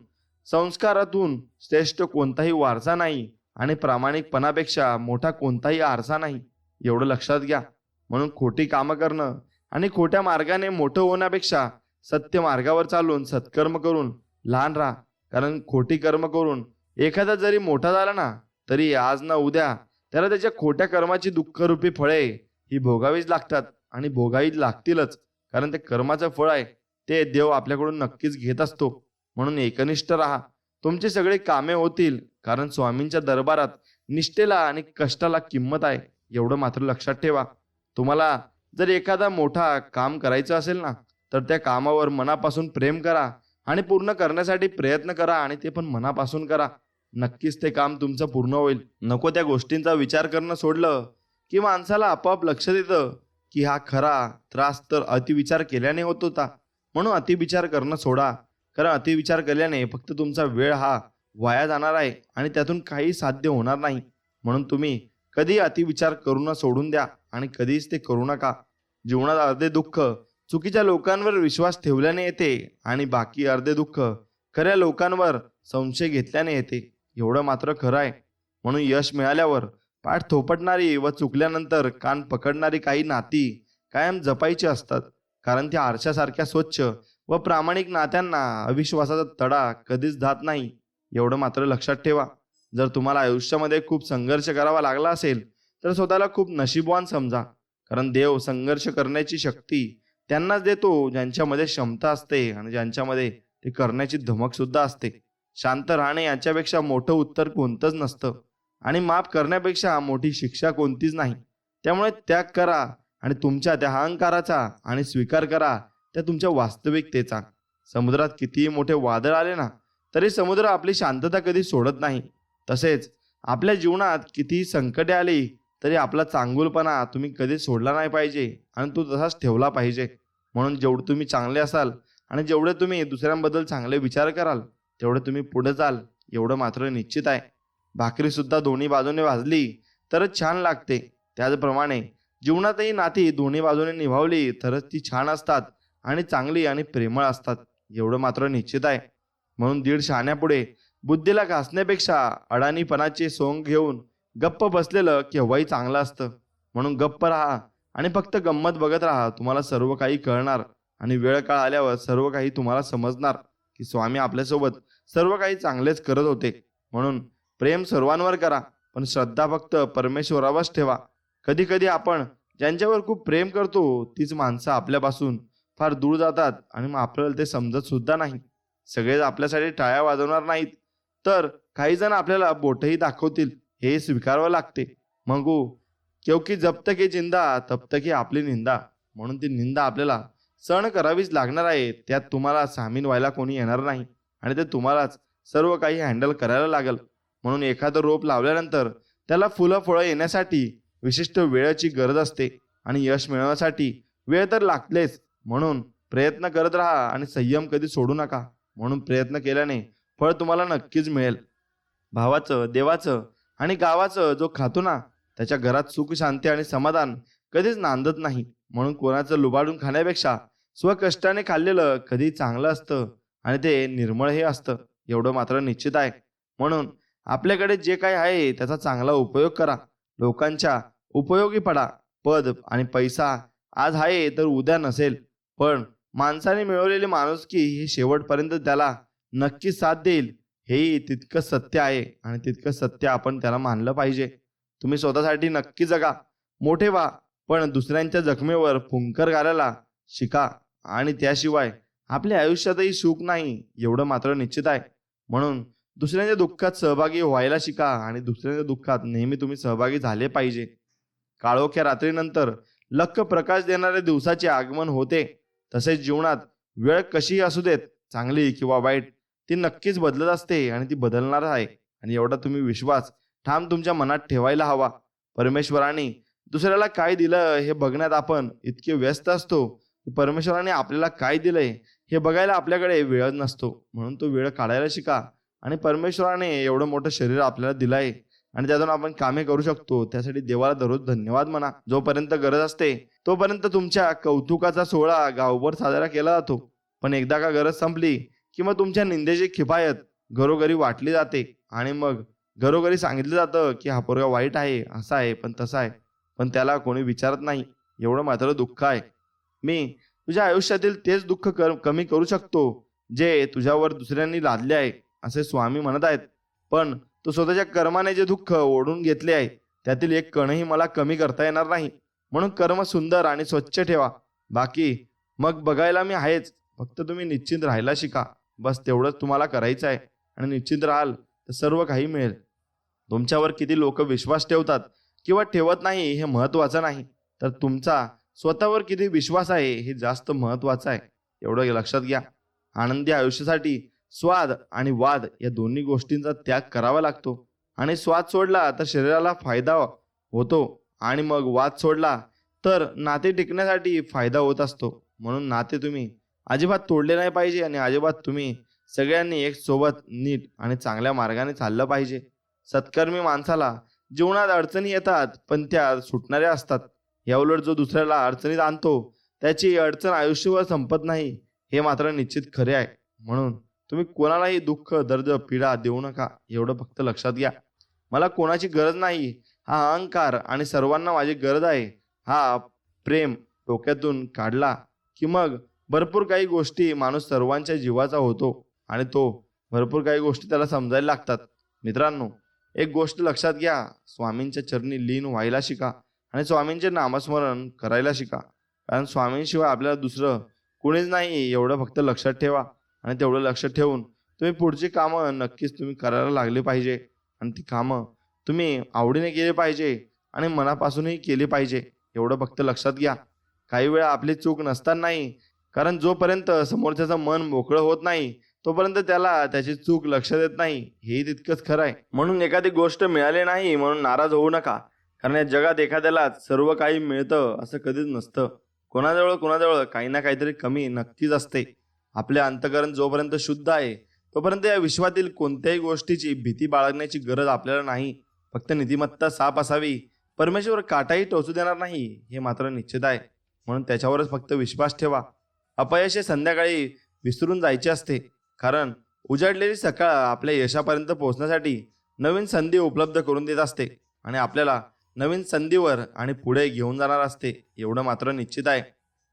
संस्कारातून श्रेष्ठ कोणताही वारसा नाही आणि प्रामाणिकपणापेक्षा मोठा कोणताही आरसा नाही, एवढं लक्षात घ्या. म्हणून खोटी कामं करणं आणि खोट्या मार्गाने मोठं होण्यापेक्षा सत्य मार्गावर चालून सत्कर्म करून लहान राहा, कारण खोटी कर्म करून एखादा जरी मोठा झाला ना तरी आज ना उद्या त्याला त्याच्या खोट्या कर्माची दुःखरूपी फळे ही भोगावीच लागतात आणि भोगावीच लागतीलच, कारण ते कर्माचं फळ आहे ते देव आपल्याकडून नक्कीच घेत असतो. म्हणून एकनिष्ठ राहा, तुमचे सगळे कामे होतील, कारण स्वामींच्या दरबारात निष्ठेला आणि कष्टाला किंमत आहे, एवढं मात्र लक्षात ठेवा. तुम्हाला जर एखादा मोठा काम करायचं असेल ना तर त्या कामावर मनापासून प्रेम करा आणि पूर्ण करण्यासाठी प्रयत्न करा, आणि ते पण मनापासून करा. नक्कीच ते काम तुमचं पूर्ण होईल. नको त्या गोष्टींचा विचार करणं सोडलं की माणसाला आपोआप लक्षात येतं की हा खरा त्रास तर अतिविचार केल्याने होत होता. म्हणून अतिविचार करणं सोडा, कारण अतिविचार केल्याने फक्त तुमचा वेळ हा वाया जाणार आहे आणि त्यातून काही साध्य होणार नाही. म्हणून तुम्ही कधी अतिविचार करून सोडून द्या आणि कधीच ते करू नका. जीवनात अर्धे दुःख चुकीच्या लोकांवर विश्वास ठेवल्याने येते आणि बाकी अर्धे दुःख खऱ्या लोकांवर संशय घेतल्याने येते, एवढं मात्र खरं आहे. म्हणून यश मिळाल्यावर पाठ थोपटणारी व चुकल्यानंतर कान पकडणारी काही नाती कायम जपायची असतात, कारण त्या आरशासारख्या स्वच्छ व प्रामाणिक नात्यांना अविश्वासाचा तडा कधीच जात नाही, एवढं मात्र लक्षात ठेवा. जर तुम्हाला आयुष्यामध्ये खूप संघर्ष करावा लागला असेल तर स्वतःला खूप नशीबवान समजा, कारण देव संघर्ष करण्याची शक्ती त्यांनाच देतो ज्यांच्यामध्ये क्षमता असते आणि ज्यांच्यामध्ये ते करण्याची धमक सुद्धा असते. शांत राहणे याच्यापेक्षा मोठं उत्तर कोणतंच नसतं आणि माफ करण्यापेक्षा मोठी शिक्षा कोणतीच नाही. त्यामुळे त्याग करा आणि तुमच्या त्या अहंकाराचा आणि स्वीकार करा त्या तुमच्या वास्तविकतेचा. समुद्रात कितीही मोठे वादळ आले ना तरी समुद्र आपली शांतता कधी सोडत नाही. तसेच आपल्या जीवनात कितीही संकटे आली तरी आपला चांगुलपणा तुम्ही कधी सोडला नाही पाहिजे आणि तो तसाच ठेवला पाहिजे. म्हणून जेवढे तुम्ही चांगले असाल आणि जेवढे तुम्ही दुसऱ्यांबद्दल चांगले विचार कराल तेवढे तुम्ही पुढे जाल, एवढं मात्र निश्चित आहे. भाकरी सुद्धा दोन्ही बाजूने भाजली तरच छान लागते, त्याचप्रमाणे जीवनातही नाती दोन्ही बाजूने निभावली तरच ती छान असतात आणि चांगली आणि प्रेमळ असतात, एवढं मात्र निश्चित आहे. म्हणून दीड शहाण्यापुढे बुद्धीला घासण्यापेक्षा अडाणीपणाचे सोंग घेऊन गप्प बसलेलं केव्हाही चांगलं असतं. म्हणून गप्प राहा आणि फक्त गंमत बघत राहा. तुम्हाला सर्व काही कळणार आणि वेळ काळ आल्यावर सर्व काही तुम्हाला समजणार की स्वामी आपल्यासोबत सर्व काही चांगलेच करत होते. म्हणून प्रेम सर्वांवर करा, पण श्रद्धा फक्त परमेश्वरावरच ठेवा. कधी कधी आपण ज्यांच्यावर खूप प्रेम करतो तीच माणसं आपल्यापासून फार दूर जातात आणि मग आपल्याला ते समजत सुद्धा नाही. सगळेच आपल्यासाठी टाळ्या वाजवणार नाहीत, तर काही जण आपल्याला बोटही दाखवतील, हे स्वीकारावं लागते. मग क्योंकि जब तक ये जिंदा तब तक ही आपली निंदा. म्हणून ती निंदा आपल्याला सहन करावीच लागणार आहे. त्यात तुम्हाला सामील व्हायला कोणी येणार नाही आणि ते तुम्हालाच सर्व काही हँडल करायला लागेल. म्हणून एखादं रोप लावल्यानंतर त्याला फुलं फळं येण्यासाठी विशिष्ट वेळेची गरज असते आणि यश मिळवण्यासाठी वेळ तर लागतेच. म्हणून प्रयत्न करत राहा आणि संयम कधी सोडू नका. म्हणून प्रयत्न केल्याने फळ तुम्हाला नक्कीच मिळेल. भावाचं, देवाचं आणि गावाचं जो खातो ना, त्याच्या घरात सुख, शांती आणि समाधान कधीच नांदत नाही. म्हणून कोणाचं लुबाडून खाण्यापेक्षा स्वकष्टाने खाल्लेलं कधी चांगलं असतं आणि ते निर्मळही असतं, एवढं मात्र निश्चित आहे. म्हणून आपल्याकडे जे काही आहे त्याचा चांगला उपयोग करा. लोकांच्या उपयोगी पडा. पद आणि पैसा आज आहे तर उद्या नसेल, पण माणसाने मिळवलेली माणुसकी ही शेवटपर्यंत त्याला नक्कीच साथ देईल, हेही तितकंच सत्य आहे आणि तितकंच सत्य आपण त्याला मानलं पाहिजे. तुम्ही स्वतःसाठी नक्की जगा, मोठे व्हा, पण दुसऱ्यांच्या जखमेवर फुंकर घालायला शिका. आणि त्याशिवाय आपल्या आयुष्यातही सुख नाही, एवढं मात्र निश्चित आहे. म्हणून दुसऱ्यांच्या दुःखात सहभागी व्हायला शिका आणि दुसऱ्यांच्या दुःखात नेहमी तुम्ही सहभागी झाले पाहिजे. काळोख्या रात्रीनंतर लख प्रकाश देणाऱ्या दिवसाचे आगमन होते. तसेच जीवनात वेळ कशीही असू देत, चांगली किंवा वाईट, ती नक्कीच बदलत असते आणि ती बदलणार आहे. आणि एवढा तुम्ही विश्वास ठाम तुमच्या मनात ठेवायला हवा. परमेश्वराने दुसऱ्याला काय दिलं हे बघण्यात आपण इतके व्यस्त असतो की परमेश्वराने आपल्याला काय दिलंय हे बघायला आपल्याकडे वेळ नसतो. म्हणून तो वेळ काढायला शिका. आणि परमेश्वराने एवढं मोठं शरीर आपल्याला दिलं आहे आणि त्यातून आपण कामे करू शकतो, त्यासाठी देवाला दररोज धन्यवाद म्हणा. जोपर्यंत गरज असते तोपर्यंत तुमच्या कौतुकाचा सोहळा गावभर साजरा केला जातो, पण एकदा का गरज संपली की मग तुमच्या निंदेची खिफायत घरोघरी वाटली जाते आणि मग घरोघरी सांगितलं जातं की हा पोरगा वाईट आहे, असा आहे, पण तसा आहे, पण त्याला कोणी विचारत नाही. एवढं मात्र दुःख आहे. मी तुझ्या आयुष्यातील तेच दुःख कमी करू शकतो जे तुझ्यावर दुसऱ्यांनी लादले आहे, असे स्वामी म्हणत आहेत. पण तो स्वतःच्या कर्माने जे दुःख ओढून घेतले आहे त्यातील एक कणही मला कमी करता येणार नाही. म्हणून कर्म सुंदर आणि स्वच्छ ठेवा. बाकी मग बघायला मी आहेच. फक्त तुम्ही निश्चिंत राहायला शिका. बस तेवढंच तुम्हाला करायचं आहे आणि निश्चिंत राहाल तर सर्व काही मिळेल. तुमच्यावर किती लोक विश्वास ठेवतात किंवा ठेवत नाही हे महत्वाचं नाही, तर तुमचा स्वतःवर किती विश्वास आहे हे जास्त महत्वाचं आहे. एवढं लक्षात घ्या. आनंदी आयुष्यासाठी स्वाद आणि वाद या दोन्ही गोष्टींचा त्याग करावा लागतो. आणि स्वाद सोडला तर शरीराला फायदा होतो आणि मग वाद सोडला तर नाते टिकण्यासाठी फायदा होत असतो. म्हणून नाते तुम्ही अजिबात तोडले नाही पाहिजे आणि अजिबात तुम्ही सगळ्यांनी एक सोबत नीट आणि चांगल्या मार्गाने चाललं पाहिजे. सत्कर्मी माणसाला जीवनात अडचणी येतात पण त्या सुटणाऱ्या असतात. याउलट जो दुसऱ्याला अडचणीत आणतो त्याची अडचण आयुष्यभर संपत नाही, हे मात्र निश्चित खरे आहे. म्हणून तुम्ही कोणालाही दुःख, दर्द, पीडा देऊ नका. एवढं फक्त लक्षात घ्या. मला कोणाची गरज नाही हा अहंकार आणि सर्वांना माझी गरज आहे हा प्रेम डोक्यातून काढला की मग भरपूर काही गोष्टी माणूस सर्वांच्या जीवाचा होतो आणि तो भरपूर काही गोष्टी त्याला समजायला लागतात. मित्रांनो, एक गोष्ट लक्षात घ्या. स्वामींच्या चरणी लीन व्हायला शिका आणि स्वामींचे नामस्मरण करायला शिका. कारण स्वामींशिवाय आपल्याला दुसरं कोणीच नाही, एवढं फक्त लक्षात ठेवा. आणि तेवढं लक्ष ठेवून तुम्ही पुढची कामं नक्कीच तुम्ही करायला लागली पाहिजे आणि ती कामं तुम्ही आवडीने केली पाहिजे आणि मनापासूनही केली पाहिजे. एवढं फक्त लक्षात घ्या. काही वेळा आपली चूक नसतानाही, कारण जोपर्यंत समोरच्याचं मन मोकळं होत नाही तोपर्यंत त्याला त्याची चूक लक्षात येत नाही, हेही तितकंच खरं आहे. म्हणून एखादी गोष्ट मिळाली नाही म्हणून नाराज होऊ नका. कारण या जगात एखाद्याला सर्व काही मिळतं असं कधीच नसतं. कोणाजवळ काही ना काहीतरी कमी नक्कीच असते. आपले अंतःकरण जोपर्यंत शुद्ध आहे तोपर्यंत या विश्वातील कोणत्याही गोष्टीची भीती बाळगण्याची गरज आपल्याला नाही. फक्त नीतिमत्ता साफ असावी. परमेश्वर काटाही टोचू देणार नाही हे मात्र निश्चित आहे. म्हणून त्याच्यावरच फक्त विश्वास ठेवा. अपयश हे संध्याकाळी विसरून जायचे असते, कारण उजाडलेली सकाळ आपल्या यशापर्यंत पोहोचण्यासाठी नवीन संधी उपलब्ध करून देत असते आणि आपल्याला नवीन संधीवर आणि पुढे घेऊन जाणार असते, एवढं मात्र निश्चित आहे.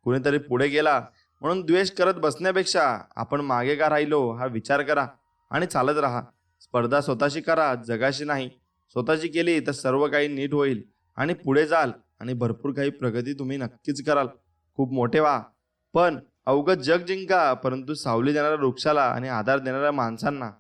कुणीतरी पुढे गेला म्हणून द्वेष करत बसण्यापेक्षा आपण मागे का राहिलो हा विचार करा आणि चालत राहा. स्पर्धा स्वतःशी करा, जगाशी नाही. स्वतःची केली तर सर्व काही नीट होईल आणि पुढे जाल आणि भरपूर काही प्रगती तुम्ही नक्कीच कराल. खूप मोठे व्हा, पण अवघड जग जिंका, परंतु सावली देणाऱ्या वृक्षाला आणि आधार देणाऱ्या माणसांना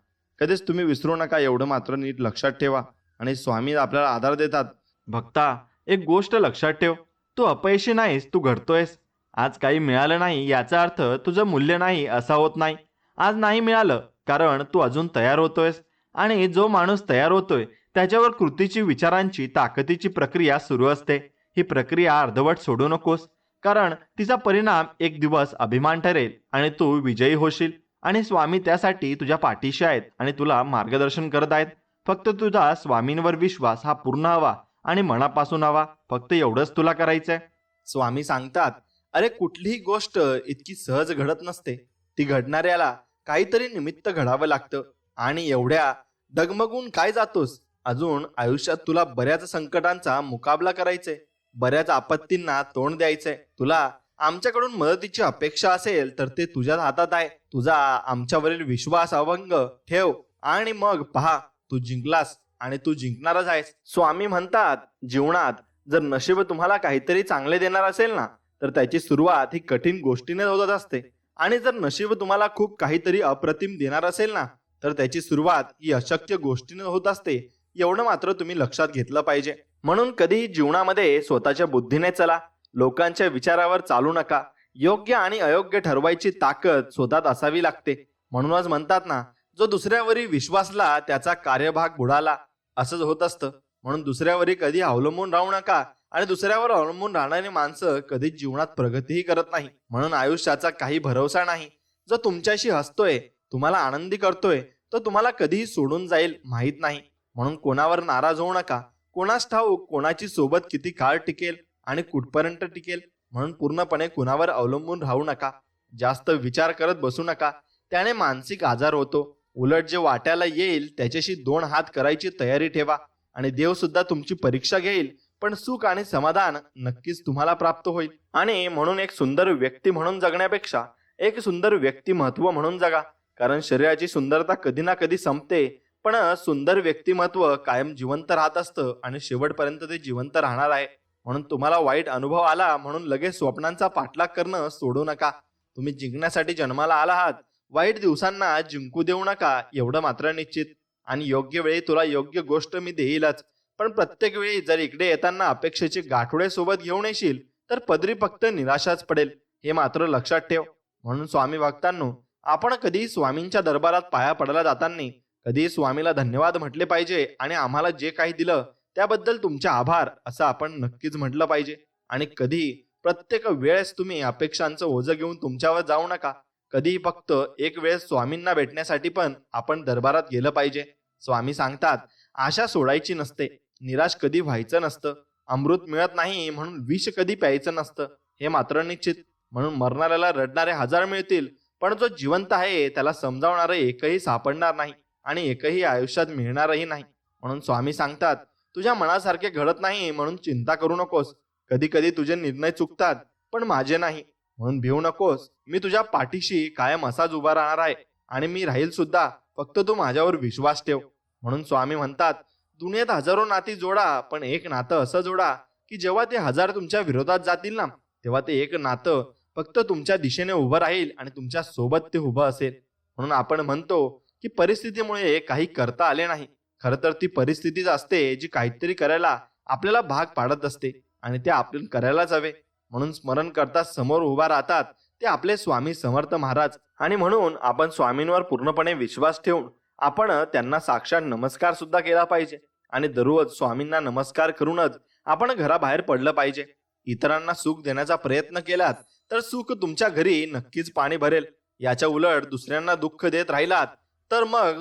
कधीच तुम्ही विसरू नका, एवढं मात्र नीट लक्षात ठेवा. आणि स्वामी आपल्याला आधार देतात. भक्ता, एक गोष्ट लक्षात ठेव, तू अपयशी नाहीस, तू घडतोयस. आज काही मिळालं नाही याचा अर्थ तुझं मूल्य नाही असा होत नाही. आज नाही मिळालं कारण तू अजून तयार होतोयस, आणि जो माणूस तयार होतोय त्याच्यावर कृतीची, विचारांची, ताकदीची प्रक्रिया सुरू असते. ही प्रक्रिया अर्धवट सोडू नकोस, कारण तिचा परिणाम एक दिवस अभिमान ठरेल आणि तू विजयी होशील. आणि स्वामी त्यासाठी तुझ्या पाठीशी आहेत आणि तुला मार्गदर्शन करत आहेत. फक्त तुझा स्वामींवर विश्वास हा पूर्ण हवा आणि मनापासून हवा. फक्त एवढंच तुला करायचंय. स्वामी सांगतात, अरे कुठलीही गोष्ट इतकी सहज घडत नसते. ती घडणाऱ्याला काहीतरी निमित्त घडावं लागतं. आणि एवढ्या डगमगून काय जातोस? अजून आयुष्यात तुला बऱ्याच संकटांचा मुकाबला करायचंय, बऱ्याच आपत्तींना तोंड द्यायचंय. तुला आमच्याकडून मदतीची अपेक्षा असेल तर ते तुझ्याच हातात आहे. तुझा आमच्यावरील विश्वास अभंग ठेव आणि मग पहा, तू जिंकलास आणि तू जिंकणारच आहेस. स्वामी म्हणतात, जीवनात जर नशीब तुम्हाला काहीतरी चांगले देणार असेल ना, तर त्याची सुरुवात ही कठीण गोष्टीने होत असते. आणि जर नशीब तुम्हाला खूप काहीतरी अप्रतिम देणार असेल ना, तर त्याची सुरुवात ही अशक्य गोष्टीने होत असते. एवढं मात्र तुम्ही लक्षात घेतलं पाहिजे. म्हणून कधी जीवनामध्ये स्वतःच्या बुद्धीने चला, लोकांच्या विचारावर चालू नका. योग्य आणि अयोग्य ठरवायची ताकद स्वतःत असावी लागते. म्हणूनच म्हणतात ना, जो दुसऱ्यावरी विश्वासला त्याचा कार्यभाग बुडाला, असंच होत असतं. म्हणून दुसऱ्यावरी कधी अवलंबून राहू नका, आणि दुसऱ्यावर अवलंबून राहणारी माणसं कधीच जीवनात प्रगतीही करत नाही. म्हणून आयुष्याचा काही भरोसा नाही. जो तुमच्याशी हसतोय, तुम्हाला आनंदी करतोय, तो तुम्हाला कधीही सोडून जाईल माहीत नाही. म्हणून कोणावर नाराज होऊ नका. कोणास ठाऊक कोणाची सोबत किती काळ टिकेल आणि कुठपर्यंत टिकेल. म्हणून पूर्णपणे कुणावर अवलंबून राहू नका. जास्त विचार करत बसू नका, त्याने मानसिक आजार होतो. उलट जे वाट्याला येईल त्याच्याशी 2 हात करायची तयारी ठेवा. आणि देव सुद्धा तुमची परीक्षा घेईल, पण सुख आणि समाधान नक्कीच तुम्हाला प्राप्त होईल. आणि म्हणून एक सुंदर व्यक्ती म्हणून जगण्यापेक्षा एक सुंदर व्यक्तिमत्व म्हणून जगा. कारण शरीराची सुंदरता कधी ना कधी संपते, पण सुंदर व्यक्तिमत्व कायम जिवंत राहत असतं आणि शेवटपर्यंत ते जिवंत राहणार आहे. म्हणून तुम्हाला वाईट अनुभव आला म्हणून लगेच स्वप्नांचा पाठलाग करणं सोडू नका. तुम्ही जिंकण्यासाठी जन्माला आला आहात. वाईट दिवसांना जिंकू देऊ नका, एवढं मात्र निश्चित. आणि योग्य वेळी तुला योग्य गोष्ट मी देईलच. पण प्रत्येक वेळी जर इकडे येताना अपेक्षेचे गाठोडे सोबत घेऊन येशील तर पदरी फक्त निराशाच पडेल, हे मात्र लक्षात ठेव. म्हणून स्वामी भक्तांनो, आपण कधी स्वामींच्या दरबारात पाया पडायला जाताना कधी स्वामीला धन्यवाद म्हटले पाहिजे आणि आम्हाला जे काही दिलं त्याबद्दल तुमचे आभार असं आपण नक्कीच म्हटलं पाहिजे. आणि कधी प्रत्येक वेळेस तुम्ही अपेक्षांचं ओझं घेऊन तुमच्यावर जाऊ नका. कधी फक्त एक वेळेस स्वामींना भेटण्यासाठी पण आपण दरबारात गेलं पाहिजे. स्वामी सांगतात, आशा सोडायची नसते, निराश कधी व्हायचं नसतं, अमृत मिळत नाही म्हणून विष कधी प्यायचं नसतं, हे मात्र निश्चित. म्हणून मरणाऱ्याला रडणारे 1000 मिळतील, पण जो जिवंत आहे त्याला समजावणारे एकही सापडणार नाही आणि एकही आयुष्यात मिळणारही नाही. म्हणून स्वामी सांगतात, तुझ्या मनासारखे घडत नाही म्हणून चिंता करू नकोस. कधी कधी तुझे निर्णय चुकतात, पण माझे नाही. म्हणून भिवू नकोस. मी तुझ्या पाठीशी कायम असाच उभा राहणार आहे आणि मी राहील सुद्धा. फक्त तू माझ्यावर विश्वास ठेव. म्हणून स्वामी म्हणतात, दुनियेत हजारो नाती जोडा, पण एक नातं असं जोडा की जेव्हा ते 1000 तुमच्या विरोधात जातील ना, तेव्हा ते एक नातं फक्त तुमच्या दिशेने उभं राहील आणि तुमच्या सोबत ते उभं असेल. म्हणून आपण म्हणतो की परिस्थितीमुळे काही करता आले नाही. खरं तर ती परिस्थितीच असते जी काहीतरी करायला आपल्याला भाग पाडत असते आणि ते आपल्याला करायलाच हवे. म्हणून स्मरण करता समोर उभा राहतात ते आपले स्वामी समर्थ महाराज. आणि म्हणून आपण स्वामींवर पूर्णपणे विश्वास ठेवून आपण त्यांना साक्षात नमस्कार सुद्धा केला पाहिजे. आणि दररोज स्वामींना नमस्कार करूनच आपण घराबाहेर पडलं पाहिजे. इतरांना सुख देण्याचा प्रयत्न केलात तर सुख तुमच्या घरी नक्कीच पाणी भरेल. याच्या उलट दुसऱ्यांना दुःख देत राहिलात तर मग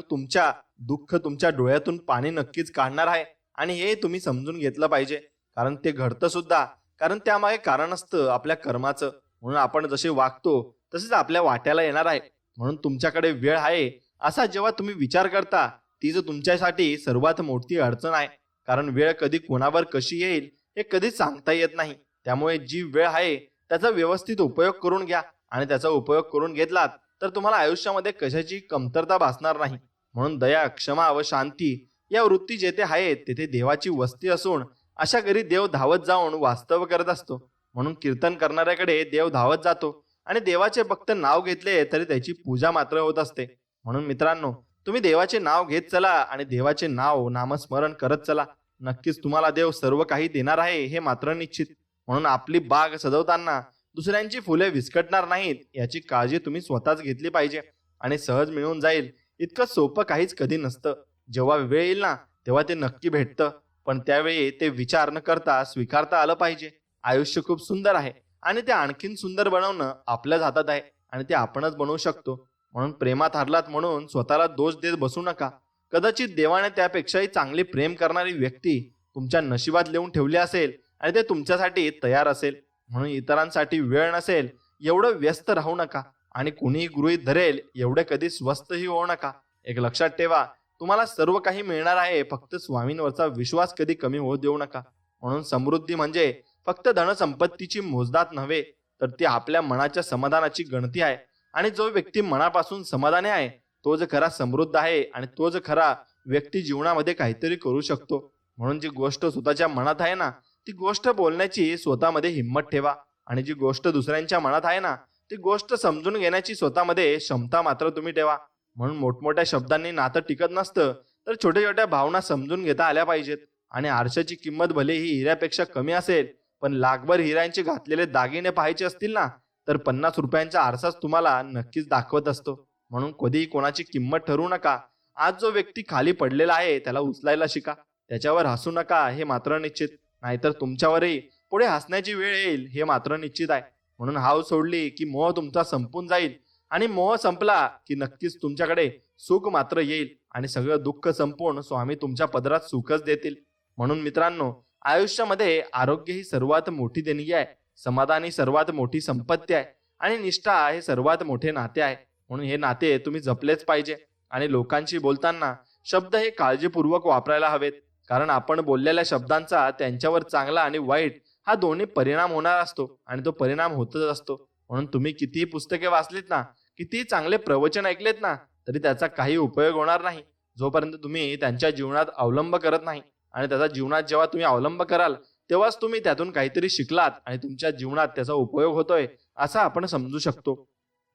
दुःख तुमच्या डोळ्यातून पाणी नक्कीच काढणार आहे. आणि हे तुम्ही समजून घेतलं पाहिजे, कारण ते घडतं सुद्धा. कारण त्यामागे कारण असतं आपल्या कर्माचं. म्हणून आपण जसे वागतो तसेच आपल्या वाट्याला येणार आहे. म्हणून तुमच्याकडे वेळ आहे असा जेव्हा तुम्ही विचार करता तीच तुमच्यासाठी सर्वात मोठी अडचण आहे. कारण वेळ कधी कोणावर कशी येईल हे कधीच सांगता येत नाही. त्यामुळे जी वेळ आहे त्याचा व्यवस्थित उपयोग करून घ्या आणि त्याचा उपयोग करून घेतलात तर तुम्हाला आयुष्यामध्ये कशाची कमतरता भासणार नाही. म्हणून दया, क्षमा व शांती या वृत्ती जेथे आहेत तेथे देवाची वस्ती असून अशा घरी देव धावत जाऊन वास्तव करत असतो. म्हणून कीर्तन करणाऱ्याकडे देव धावत जातो आणि देवाचे फक्त नाव घेतले तरी त्याची पूजा मात्र होत असते. म्हणून मित्रांनो, तुम्ही देवाचे नाव घेत चला आणि देवाचे नामस्मरण करत चला. नक्कीच तुम्हाला देव सर्व काही देणार आहे हे मात्र निश्चित. म्हणून आपली बाग सजवताना दुसऱ्यांची फुले विस्कटणार नाहीत याची काळजी तुम्ही स्वतःच घेतली पाहिजे. आणि सहज मिळून जाईल इतकं सोपं काहीच कधी नसतं. जेव्हा वेळ येईल ना तेव्हा ते नक्की भेटतं, पण त्यावेळी ते विचार न करता स्वीकारता आलं पाहिजे. आयुष्य खूप सुंदर आहे आणि ते आणखीन सुंदर बनवणं आपल्याच हातात आहे आणि ते आपणच बनवू शकतो. म्हणून प्रेमात हरलात म्हणून स्वतःला दोष देत बसू नका. कदाचित देवाने त्यापेक्षाही चांगली प्रेम करणारी व्यक्ती तुमच्या नशिबात लिहून ठेवली असेल आणि ते तुमच्यासाठी तयार असेल. म्हणून इतरांसाठी वेळ नसेल एवढं व्यस्त राहू नका आणि कुणीही गृहीत धरेल एवढे कधी स्वस्तही होऊ नका. एक लक्षात ठेवा, तुम्हाला सर्व काही मिळणार आहे, फक्त स्वामींवरचा विश्वास कधी कमी होऊ देऊ नका. म्हणून समृद्धी म्हणजे फक्त धनसंपत्तीची मोजदाद नव्हे तर ती आपल्या मनाच्या समाधानाची गणती आहे. आणि जो व्यक्ती मनापासून समाधानी आहे तोच खरा समृद्ध आहे आणि तोच खरा व्यक्ती जीवनामध्ये काहीतरी करू शकतो. म्हणून जी गोष्ट स्वतःच्या मनात आहे ना ती गोष्ट बोलण्याची स्वतःमध्ये हिंमत ठेवा आणि जी गोष्ट दुसऱ्यांच्या मनात आहे ना ती गोष्ट समजून घेण्याची स्वतःमध्ये क्षमता मात्र तुम्ही ठेवा. म्हणून मोठमोठ्या शब्दांनी नातं टिकत नसतं तर छोट्या छोट्या भावना समजून घेता आल्या पाहिजेत. आणि आरशाची किंमत भले ही हिऱ्यापेक्षा कमी असेल, पण लाखभर हिऱ्यांचे घातलेले दागिने पाहायचे असतील ना तर 50 रुपयांचा आरसाच तुम्हाला नक्कीच दाखवत असतो. म्हणून कधीही कोणाची किंमत ठरवू नका. आज जो व्यक्ती खाली पडलेला आहे त्याला उचलायला शिका, त्याच्यावर हसू नका हे मात्र निश्चित. नाहीतर तुमच्यावरही पुढे हसण्याची वेळ येईल हे मात्र निश्चित आहे. म्हणून हाव सोडली की मोह तुमचा संपून जाईल आणि मोह संपला की नक्कीच तुमच्याकडे सुख मात्र येईल आणि सगळं दुःख संपून स्वामी तुमच्या पदरात सुखच देतील. म्हणून मित्रांनो, आयुष्यामध्ये आरोग्य ही सर्वात मोठी देणगी आहे, समाधान ही सर्वात मोठी संपत्ती आहे आणि निष्ठा हे सर्वात मोठे नाते आहे. म्हणून हे नाते तुम्ही जपलेच पाहिजे. आणि लोकांशी बोलताना शब्द हे काळजीपूर्वक वापरायला हवेत, कारण आपण बोललेल्या शब्दांचा त्यांच्यावर चांगला आणि वाईट हा दोन्ही परिणाम होणार असतो आणि तो परिणाम होतच असतो. म्हणून तुम्ही कितीही पुस्तके वाचलीत ना, कितीही चांगले प्रवचन ऐकलेत ना तरी त्याचा काही उपयोग होणार नाही जोपर्यंत तुम्ही त्यांच्या जीवनात अवलंब करत नाही. आणि त्याचा जीवनात जेव्हा तुम्ही अवलंब कराल तेव्हाच तुम्ही त्यातून काहीतरी शिकलात आणि तुमच्या जीवनात त्याचा उपयोग होतोय असं आपण समजू शकतो.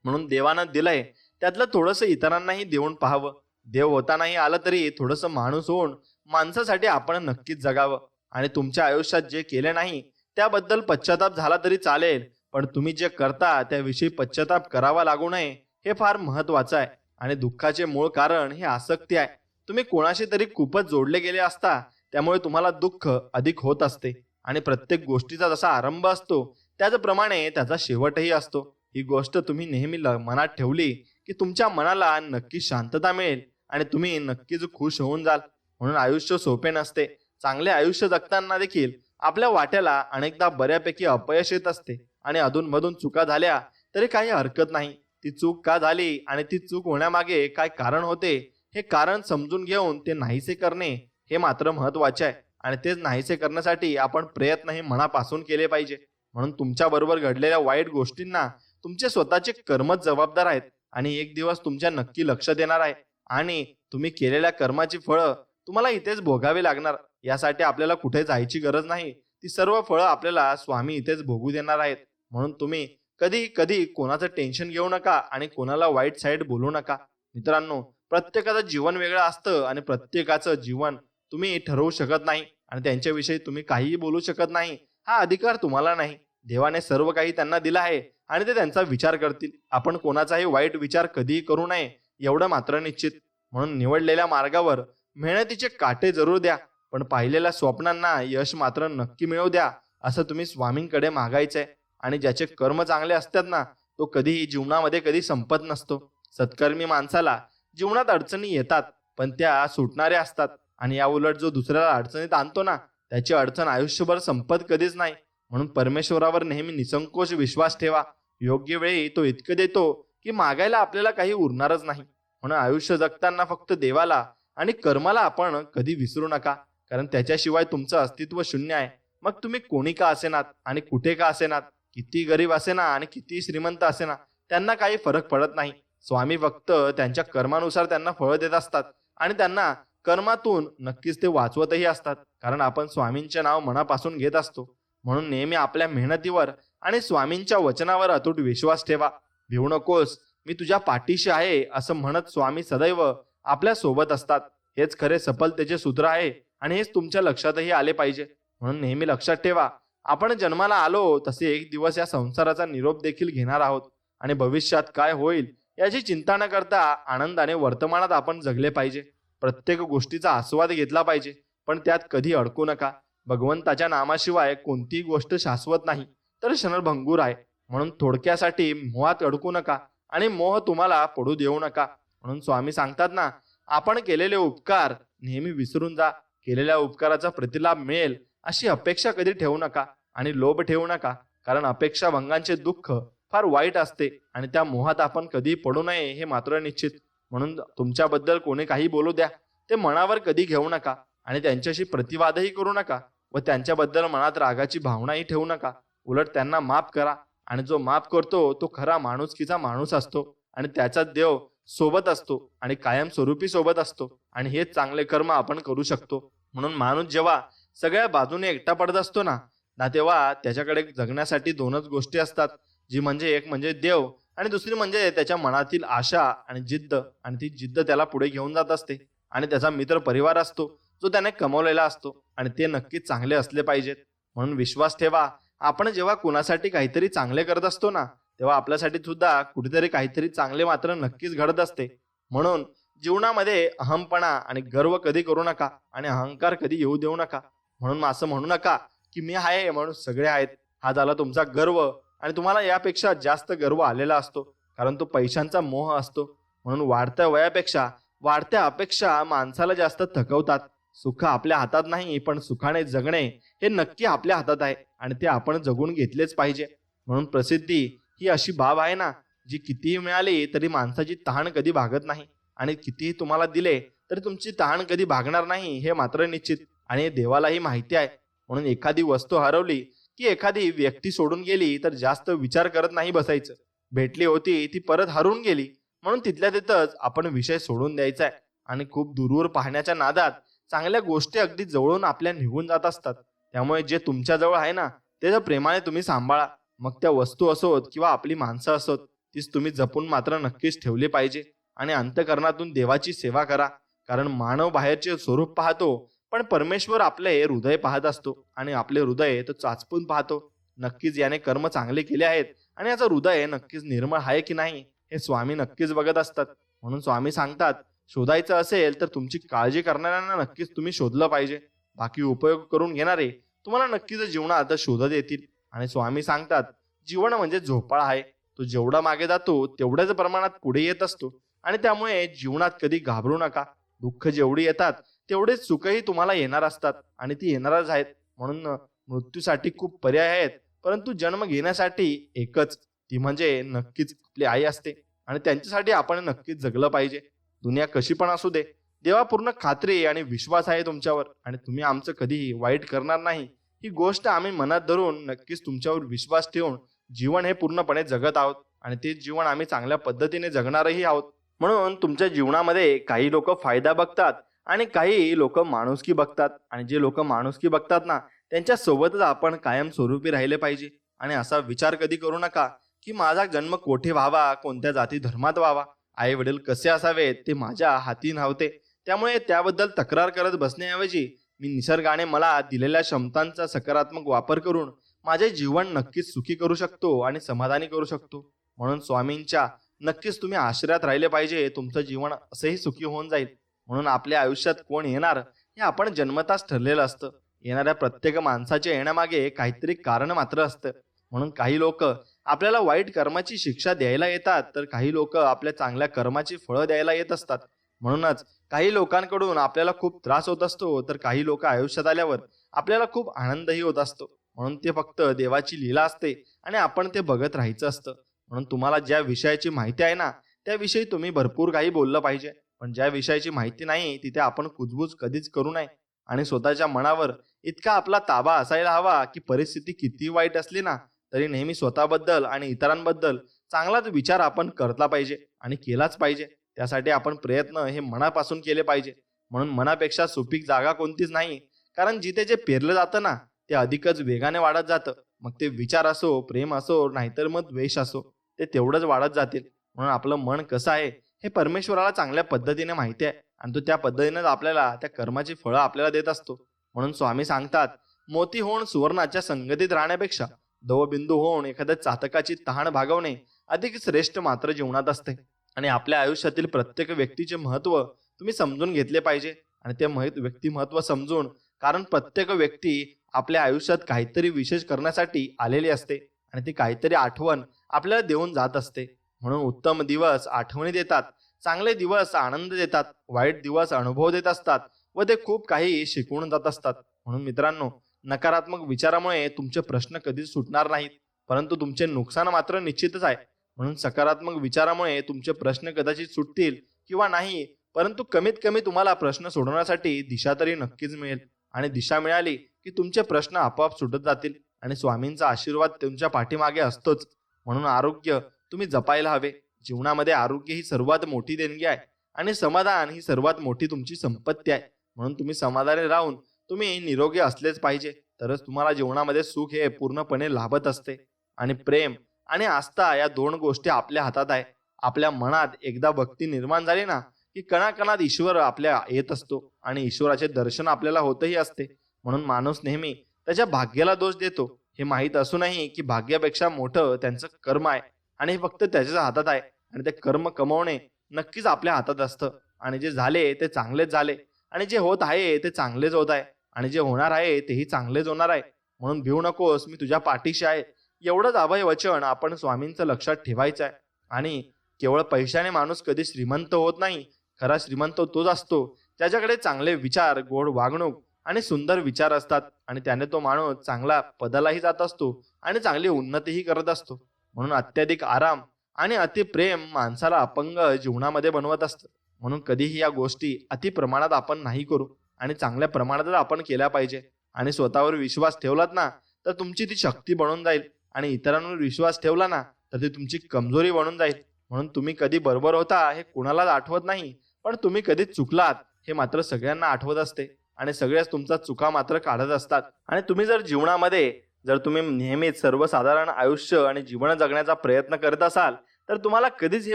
म्हणून देवानं दिलंय त्यातलं थोडंसं इतरांनाही देऊन पाहावं. देव होतानाही आलं तरी थोडंसं माणूस होऊन माणसासाठी आपण नक्कीच जगावं. आणि तुमच्या आयुष्यात जे केले नाही त्याबद्दल पश्चाताप झाला तरी चालेल, पण तुम्ही जे करता त्याविषयी पश्चाताप करावा लागू नये हे फार महत्वाचं आहे. आणि दुःखाचे मूळ कारण हे आसक्ती आहे. तुम्ही कोणाशी तरी खूपच जोडले गेले असता, त्यामुळे तुम्हाला दुःख अधिक होत असते. आणि प्रत्येक गोष्टीचा जसा आरंभ असतो त्याचप्रमाणे त्याचा शेवटही असतो. ही गोष्ट तुम्ही नेहमी मनात ठेवली की तुमच्या मनाला नक्की शांतता मिळेल आणि तुम्ही नक्कीच खुश होऊन जाल. म्हणून आयुष्य सोपे नसते. चांगले आयुष्य जगताना देखील आपल्या वाट्याला अनेकदा बऱ्यापैकी अपयश येत असते आणि अधूनमधून चुका झाल्या तरी काही हरकत नाही. ती चूक का झाली आणि ती चूक होण्यामागे काय कारण होते हे कारण समजून घेऊन ते नाहीसे करणे हे मात्र महत्वाचे आहे. आणि तेच नाहीसे करण्यासाठी आपण प्रयत्नही मनापासून केले पाहिजे. म्हणून तुमच्या बरोबर घडलेल्या वाईट गोष्टींना तुमचे स्वतःचे कर्मच जबाबदार आहेत आणि एक दिवस तुमच्या नक्की लक्ष देणार आहे आणि तुम्ही केलेल्या कर्माची फळं तुम्हाला इथेच भोगावी लागणार. यासाठी आपल्याला कुठे जायची गरज नाही. ती सर्व फळं आपल्याला स्वामी इथेच भोगू देणार आहेत. म्हणून तुम्ही कधी कधी कोणाचं टेन्शन घेऊ नका आणि कोणाला वाईट साईड बोलू नका. मित्रांनो, प्रत्येकाचं जीवन वेगळं असतं आणि प्रत्येकाचं जीवन तुम्ही ठरवू शकत नाही आणि त्यांच्याविषयी तुम्ही काहीही बोलू शकत नाही. हा अधिकार तुम्हाला नाही. देवाने सर्व काही त्यांना दिलं आहे आणि ते त्यांचा विचार करतील. आपण कोणाचाही वाईट विचार कधीही करू नये एवढं मात्र निश्चित. म्हणून निवडलेल्या मार्गावर मेहनतीचे काटे जरूर द्या, पण पाहिलेल्या स्वप्नांना यश मात्र नक्की मिळवू द्या असं तुम्ही स्वामींकडे मागायचंय. आणि ज्याचे कर्म चांगले असतात ना तो कधीही जीवनामध्ये कधी संपत नसतो. सत्कर्मी माणसाला जीवनात अडचणी येतात पण त्या सुटणाऱ्या असतात आणि या उलट जो दुसऱ्याला अडचणीत आणतो ना त्याची अडचण आयुष्यभर संपत कधीच नाही. म्हणून परमेश्वरावर नेहमी निसंकोच विश्वास ठेवा. योग्य वेळी तो इतकं देतो की मागायला आपल्याला काही उरणारच नाही. म्हणून आयुष्य जगताना फक्त देवाला आणि कर्माला आपण कधी विसरू नका, कारण त्याच्याशिवाय तुमचं अस्तित्व शून्य आहे. मग तुम्ही कोणी का असेनात आणि कुठे का असेनात, किती गरीब असेना आणि किती श्रीमंत असेना, त्यांना काही फरक पडत नाही. स्वामी फक्त त्यांच्या कर्मानुसार त्यांना फळ देत असतात आणि त्यांना कर्मातून नक्कीच ते वाचवतही असतात, कारण आपण स्वामींचे नाव मनापासून घेत असतो. म्हणून नेहमी आपल्या मेहनतीवर आणि स्वामींच्या वचनावर अतूट विश्वास ठेवा. भिवू नकोस, मी तुझ्या पाठीशी आहे असं म्हणत स्वामी सदैव आपल्या सोबत असतात. हेच खरे सफलतेचे सूत्र आहे आणि हेच तुमच्या लक्षातही आले पाहिजे. म्हणून नेहमी लक्षात ठेवा, आपण जन्माला आलो तसे एक दिवस या संसाराचा निरोप देखील घेणार आहोत आणि भविष्यात काय होईल याची चिंता न करता आनंदाने वर्तमानात आपण जगले पाहिजे. प्रत्येक गोष्टीचा आस्वाद घेतला पाहिजे, पण त्यात कधी अडकू नका. भगवंताच्या नामाशिवाय कोणतीही गोष्ट शाश्वत नाही, तर क्षणभंगूर आहे. म्हणून थोडक्यासाठी मोहात अडकू नका आणि मोह तुम्हाला पडू देऊ नका. म्हणून स्वामी सांगतात ना, आपण केलेले उपकार नेहमी विसरून जा. केलेल्या उपकाराचा प्रतिलाभ मिळेल अशी अपेक्षा कधी ठेवू नका आणि लोभ ठेवू नका, कारण अपेक्षा भंगांचे दुःख फार वाईट असते आणि त्या मोहात आपण कधी पडू नये हे मात्र निश्चित. म्हणून तुमच्याबद्दल कोणी काही बोलू द्या, ते मनावर कधी घेऊ नका आणि त्यांच्याशी प्रतिवादही करू नका व त्यांच्याबद्दल मनात रागाची भावनाही ठेवू नका. उलट त्यांना माफ करा आणि जो माफ करतो तो खरा माणुसकीचा माणूस असतो आणि त्याचा देव सोबत असतो आणि कायमस्वरूपी सोबत असतो आणि हेच चांगले कर्म आपण करू शकतो. म्हणून माणूस जेव्हा सगळ्या बाजूने एकटा पडत असतो ना तेव्हा त्याच्याकडे जगण्यासाठी दोनच गोष्टी असतात, जी म्हणजे एक म्हणजे देव आणि दुसरी म्हणजे त्याच्या मनातील आशा आणि जिद्द, आणि ती जिद्द त्याला पुढे घेऊन जात असते. आणि त्याचा मित्र परिवार असतो जो त्याने कमवलेला असतो आणि ते नक्कीच चांगले असले पाहिजेत. म्हणून विश्वास ठेवा, आपण जेव्हा कुणासाठी काहीतरी चांगले करत असतो ना तेव्हा आपल्यासाठी सुद्धा कुठेतरी काहीतरी चांगले मात्र नक्कीच घडत असते. म्हणून जीवनामध्ये अहमपणा आणि गर्व कधी करू नका आणि अहंकार कधी येऊ देऊ नका. म्हणून असं म्हणू नका की मी आहे म्हणून सगळे आहेत. हा झाला तुमचा गर्व आणि तुम्हाला यापेक्षा जास्त गर्व आलेला असतो, कारण तो पैशांचा मोह असतो. म्हणून वाढत्या वयापेक्षा वाढत्या अपेक्षा माणसाला जास्त थकवतात. सुख आपल्या हातात नाही, पण सुखाने जगणे हे नक्की आपल्या हातात आहे आणि ते आपण जगून घेतलेच पाहिजे. म्हणून प्रसिद्धी ही अशी बाब आहे ना, जी कितीही मिळाली तरी माणसाची तहान कधी भागत नाही आणि कितीही तुम्हाला दिले तरी तुमची तहान कधी भागणार नाही हे मात्र निश्चित. आणि देवालाही माहिती आहे. म्हणून एखादी वस्तू हरवली की एखादी व्यक्ती सोडून गेली तर जास्त विचार करत नाही बसायचं. भेटली होती ती परत हरवून गेली म्हणून तिथल्या तिथंच आपण विषय सोडून द्यायचा आहे. आणि खूप दूरवर पाहण्याच्या नादात चांगल्या गोष्टी अगदी जवळून आपल्या निघून जात असतात. त्यामुळे जे तुमच्या जवळ आहे ना ते जर प्रेमाने तुम्ही सांभाळा. मग त्या वस्तू असोत किंवा आपली माणसं असोत, तीच तुम्ही जपून मात्र नक्कीच ठेवली पाहिजे. आणि अंतःकरणातून देवाची सेवा करा, कारण मानव बाहेरचे स्वरूप पाहतो पण परमेश्वर आपले हृदय पाहत असतो आणि आपले हृदय तो चाचपून पाहतो. नक्कीच याने कर्म चांगले केले आहेत आणि याचं हृदय नक्कीच निर्मळ आहे की नाही हे स्वामी नक्कीच बघत असतात. म्हणून स्वामी सांगतात, शोधायचं असेल तर तुमची काळजी करणाऱ्यांना नक्कीच तुम्ही शोधलं पाहिजे. बाकी उपयोग करून घेणारे तुम्हाला नक्कीच जीवनात शोधत येतील. आणि स्वामी सांगतात, जीवन म्हणजे झोपाळा आहे, तो जेवढा मागे जातो तेवढ्याच प्रमाणात पुढे येत असतो आणि त्यामुळे जीवनात कधी घाबरू नका. दुःख जेवढी येतात तेवढेच सुखही तुम्हाला येणार असतात आणि ती येणारच आहेत. म्हणून मृत्यूसाठी खूप पर्याय आहेत, परंतु जन्म घेण्यासाठी एकच, ती म्हणजे नक्कीच आपली आई असते आणि त्यांच्यासाठी आपण नक्कीच जगलं पाहिजे. दुनिया कशी पण असू दे, देवा पूर्ण खात्री आणि विश्वास आहे तुमच्यावर आणि तुम्ही आमचं कधीही वाईट करणार नाही ही गोष्ट आम्ही मनात धरून नक्कीच तुमच्यावर विश्वास ठेवून जीवन हे पूर्णपणे जगत आहोत आणि ते जीवन आम्ही चांगल्या पद्धतीने जगणारही आहोत. म्हणून तुमच्या जीवनामध्ये काही लोक फायदा बघतात आणि काही लोक माणुसकी बघतात आणि जे लोक माणुसकी बघतात ना त्यांच्या सोबतच आपण कायम स्वरूपी राहिले पाहिजे. आणि असा विचार कधी करू नका की माझा जन्म कोठे व्हावा, कोणत्या जाती धर्मात व्हावा, आई वडील कसे असावेत ते माझ्या हाती नव्हते. त्यामुळे त्याबद्दल तक्रार करत बसण्याऐवजी मी निसर्गाने मला दिलेल्या क्षमतांचा सकारात्मक वापर करून माझे जीवन नक्कीच सुखी करू शकतो आणि समाधानी करू शकतो. म्हणून स्वामींच्या नक्कीच तुम्ही आश्रयात राहिले पाहिजे, तुमचं जीवन असंही सुखी होऊन जाईल. म्हणून आपल्या आयुष्यात कोण येणार हे आपण जन्मताच ठरलेलं असतं. येणाऱ्या प्रत्येक माणसाच्या येण्यामागे काहीतरी कारण मात्र असतं. म्हणून काही लोक आपल्याला वाईट कर्माची शिक्षा द्यायला येतात तर काही लोक आपल्या चांगल्या कर्माची फळं द्यायला येत असतात. म्हणूनच काही लोकांकडून आपल्याला खूप त्रास होत असतो तर काही लोक आयुष्यात आल्यावर आपल्याला खूप आनंदही होत असतो. म्हणून ते फक्त देवाची लीला असते आणि आपण ते बघत राहायचं असतं. म्हणून तुम्हाला ज्या विषयाची माहिती आहे ना त्याविषयी तुम्ही भरपूर काही बोललं पाहिजे. पण ज्या विषयाची माहिती नाही तिथे आपण कुजबूज कधीच करू नये. आणि स्वतःच्या मनावर इतका आपला ताबा असायला हवा की परिस्थिती किती वाईट असली ना तरी नेहमी स्वतःबद्दल आणि इतरांबद्दल चांगलाच विचार आपण करला पाहिजे आणि केलाच पाहिजे. त्यासाठी आपण प्रयत्न हे मनापासून केले पाहिजे. म्हणून मनापेक्षा सुपीक जागा कोणतीच नाही. कारण जिथे जे पेरलं जातं ना ते अधिकच वेगाने वाढत जातं. मग ते विचार असो, प्रेम असो, नाहीतर मग द्वेष असो, ते तेवढंच वाढत जातील. म्हणून आपलं मन कसं आहे हे परमेश्वराला चांगल्या पद्धतीने माहिती आहे आणि तो त्या पद्धतीनेच आपल्याला त्या कर्माची फळं आपल्याला देत असतो. म्हणून स्वामी सांगतात, मोती होऊन सुवर्णाच्या संगतीत राहण्यापेक्षा दवबिंदू होऊन एखाद्या चातकाची तहान भागवणे अधिक श्रेष्ठ मात्र जीवनात असते. आणि आपल्या आयुष्यातील प्रत्येक व्यक्तीचे महत्व तुम्ही समजून घेतले पाहिजे. आणि ते व्यक्ती महत्व समजून, कारण प्रत्येक व्यक्ती आपल्या आयुष्यात काहीतरी विशेष करण्यासाठी आलेली असते आणि ती काहीतरी आठवण आपल्याला देऊन जात असते. म्हणून उत्तम दिवस आठवणी देतात, चांगले दिवस आनंद देतात, वाईट दिवस अनुभव देत असतात व ते खूप काही शिकवून जात असतात. म्हणून मित्रांनो, नकारात्मक विचारामुळे तुमचे प्रश्न कधीच सुटणार नाहीत, परंतु तुमचे नुकसान मात्र निश्चितच आहे. म्हणून सकारात्मक विचारामुळे तुमचे प्रश्न कदाचित सुटतील किंवा नाही, परंतु कमीत कमी तुम्हाला प्रश्न सोडवण्यासाठी दिशा तरी नक्कीच मिळेल. आणि दिशा मिळाली की तुमचे प्रश्न आपोआप सुटत जातील आणि स्वामींचा आशीर्वाद तुमच्या पाठीमागे असतोच. म्हणून आरोग्य तुम्ही जपायला हवे. जीवनामध्ये आरोग्य ही सर्वात मोठी देणगी आहे आणि समाधान ही सर्वात मोठी तुमची संपत्ती आहे. म्हणून तुम्ही समाधानी राहून तुम्ही निरोगी असलेच पाहिजे, तरच तुम्हाला जीवनामध्ये सुख हे पूर्णपणे लाभत असते. आणि प्रेम आणि आस्था या दोन गोष्टी आपल्या हातात आहे. आपल्या मनात एकदा भक्ती निर्माण झाली ना की कणाकणात ईश्वर आपल्या येत असतो आणि ईश्वराचे दर्शन आपल्याला होतही असते. म्हणून माणूस नेहमी त्याच्या भाग्याला दोष देतो, हे माहीत असूनही की भाग्यापेक्षा मोठं त्यांचं कर्म आहे आणि हे फक्त त्याच्याच हातात आहे. आणि ते कर्म कमवणे नक्कीच आपल्या हातात असतं. आणि जे झाले ते चांगलेच झाले आणि जे होत आहे ते चांगलेच होत आहे आणि जे होणार आहे तेही चांगलेच होणार आहे. म्हणून भिवू नकोस, मी तुझ्या पाठीशी आहे. एवढंच अभय वचन आपण स्वामींचं लक्षात ठेवायचं आहे. आणि केवळ पैशाने माणूस कधी श्रीमंत होत नाही. खरा श्रीमंत तोच असतो ज्याच्याकडे चांगले विचार, गोड वागणूक आणि सुंदर विचार असतात आणि त्याने तो माणूस चांगला पदालाही जात असतो आणि चांगली उन्नतीही करत असतो. म्हणून अत्याधिक आराम आणि अतिप्रेम माणसाला अपंग जीवनामध्ये बनवत असतं. म्हणून कधीही या गोष्टी अति प्रमाणात आपण नाही करू आणि चांगल्या प्रमाणातच आपण केल्या पाहिजे. आणि स्वतःवर विश्वास ठेवलात ना तर तुमची ती शक्ती बनून जाईल आणि इतरांवर विश्वास ठेवला ना तर ती तुमची कमजोरी बनून जाईल. म्हणून तुम्ही कधी बरोबर होता हे कुणालाच आठवत नाही, पण तुम्ही कधी चुकलात हे मात्र सगळ्यांना आठवत असते आणि सगळ्याच तुमचा चुका मात्र काढत असतात. आणि तुम्ही जर जीवनामध्ये तुम्ही नेहमीच सर्वसाधारण आयुष्य आणि जीवन जगण्याचा प्रयत्न करत असाल तर तुम्हाला कधीच हे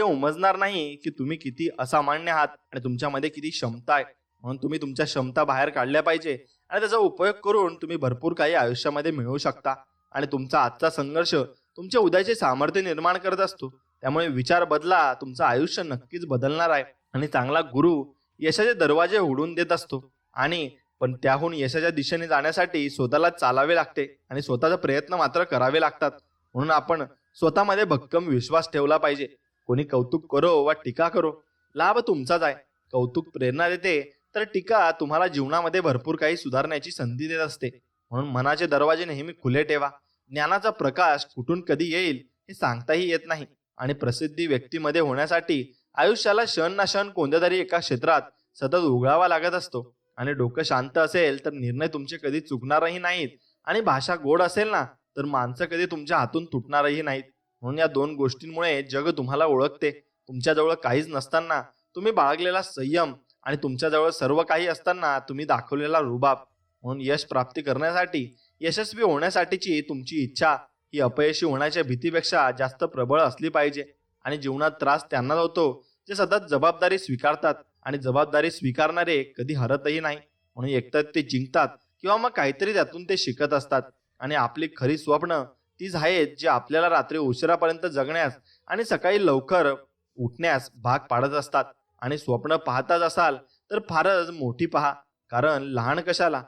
उमजणार नाही की तुम्ही किती असामान्य आहात आणि तुमच्यामध्ये किती क्षमता आहे. म्हणून तुम्ही तुमच्या क्षमता बाहेर काढल्या पाहिजे आणि त्याचा उपयोग करून तुम्ही भरपूर काही आयुष्यामध्ये मिळवू शकता. आणि तुमचा आजचा संघर्ष तुमच्या उद्याचे सामर्थ्य निर्माण करत असतो. त्यामुळे विचार बदला, तुमचं आयुष्य नक्कीच बदलणार आहे. आणि चांगला गुरु यशाचे दरवाजे उघडून देत असतो आणि पण त्याहून यशाच्या दिशेने जाण्यासाठी स्वतःला चालावे लागते आणि स्वतःचा प्रयत्न मात्र करावे लागतात. म्हणून आपण स्वतःमध्ये भक्कम विश्वास ठेवला पाहिजे. कोणी कौतुक करो वा टीका करो, लाभ तुमचाच आहे. कौतुक प्रेरणा देते तर टीका तुम्हाला जीवनामध्ये भरपूर काही सुधारण्याची संधी देत असते. म्हणून मनाचे दरवाजे नेहमी खुले ठेवा. ज्ञानाचा प्रकाश कुठून कधी येईल हे सांगताही येत नाही. आणि प्रसिद्धी व्यक्तीमध्ये होण्यासाठी आयुष्याला क्षण ना क्षण कोणत्या तरी एका क्षेत्रात सतत उघडावा लागत असतो. आणि डोकं शांत असेल तर निर्णय तुमचे कधी चुकणारही नाहीत आणि भाषा गोड असेल ना तर माणसं कधी तुमच्या हातून तुटणारही नाहीत. म्हणून या दोन गोष्टींमुळे जग तुम्हाला ओळखते. तुमच्याजवळ काहीच नसताना तुम्ही बाळगलेला संयम आणि तुमच्याजवळ सर्व काही असताना तुम्ही दाखवलेला रुबाब. म्हणून यश प्राप्ती करण्यासाठी, यशस्वी होण्यासाठीची तुमची इच्छा ही अपयशी होण्याच्या भीतीपेक्षा जास्त प्रबळ असली पाहिजे. आणि जीवनात त्रास त्यांनाच होतो जे सतत जबाबदारी स्वीकारतात आणि जबाबदारी स्वीकारणारे कधी हरतही नाही. म्हणून एकतर ते जिंकतात किंवा मग काहीतरी त्यातून ते शिकत असतात. आणि आपली खरी स्वप्न तीच आहेत जे आपल्याला रात्री उशिरापर्यंत जगण्यास आणि सकाळी लवकर उठण्यास भाग पाडत असतात. आणि स्वप्न पाहताच असाल तर फारच मोठी पहा, कारण लहान कशाला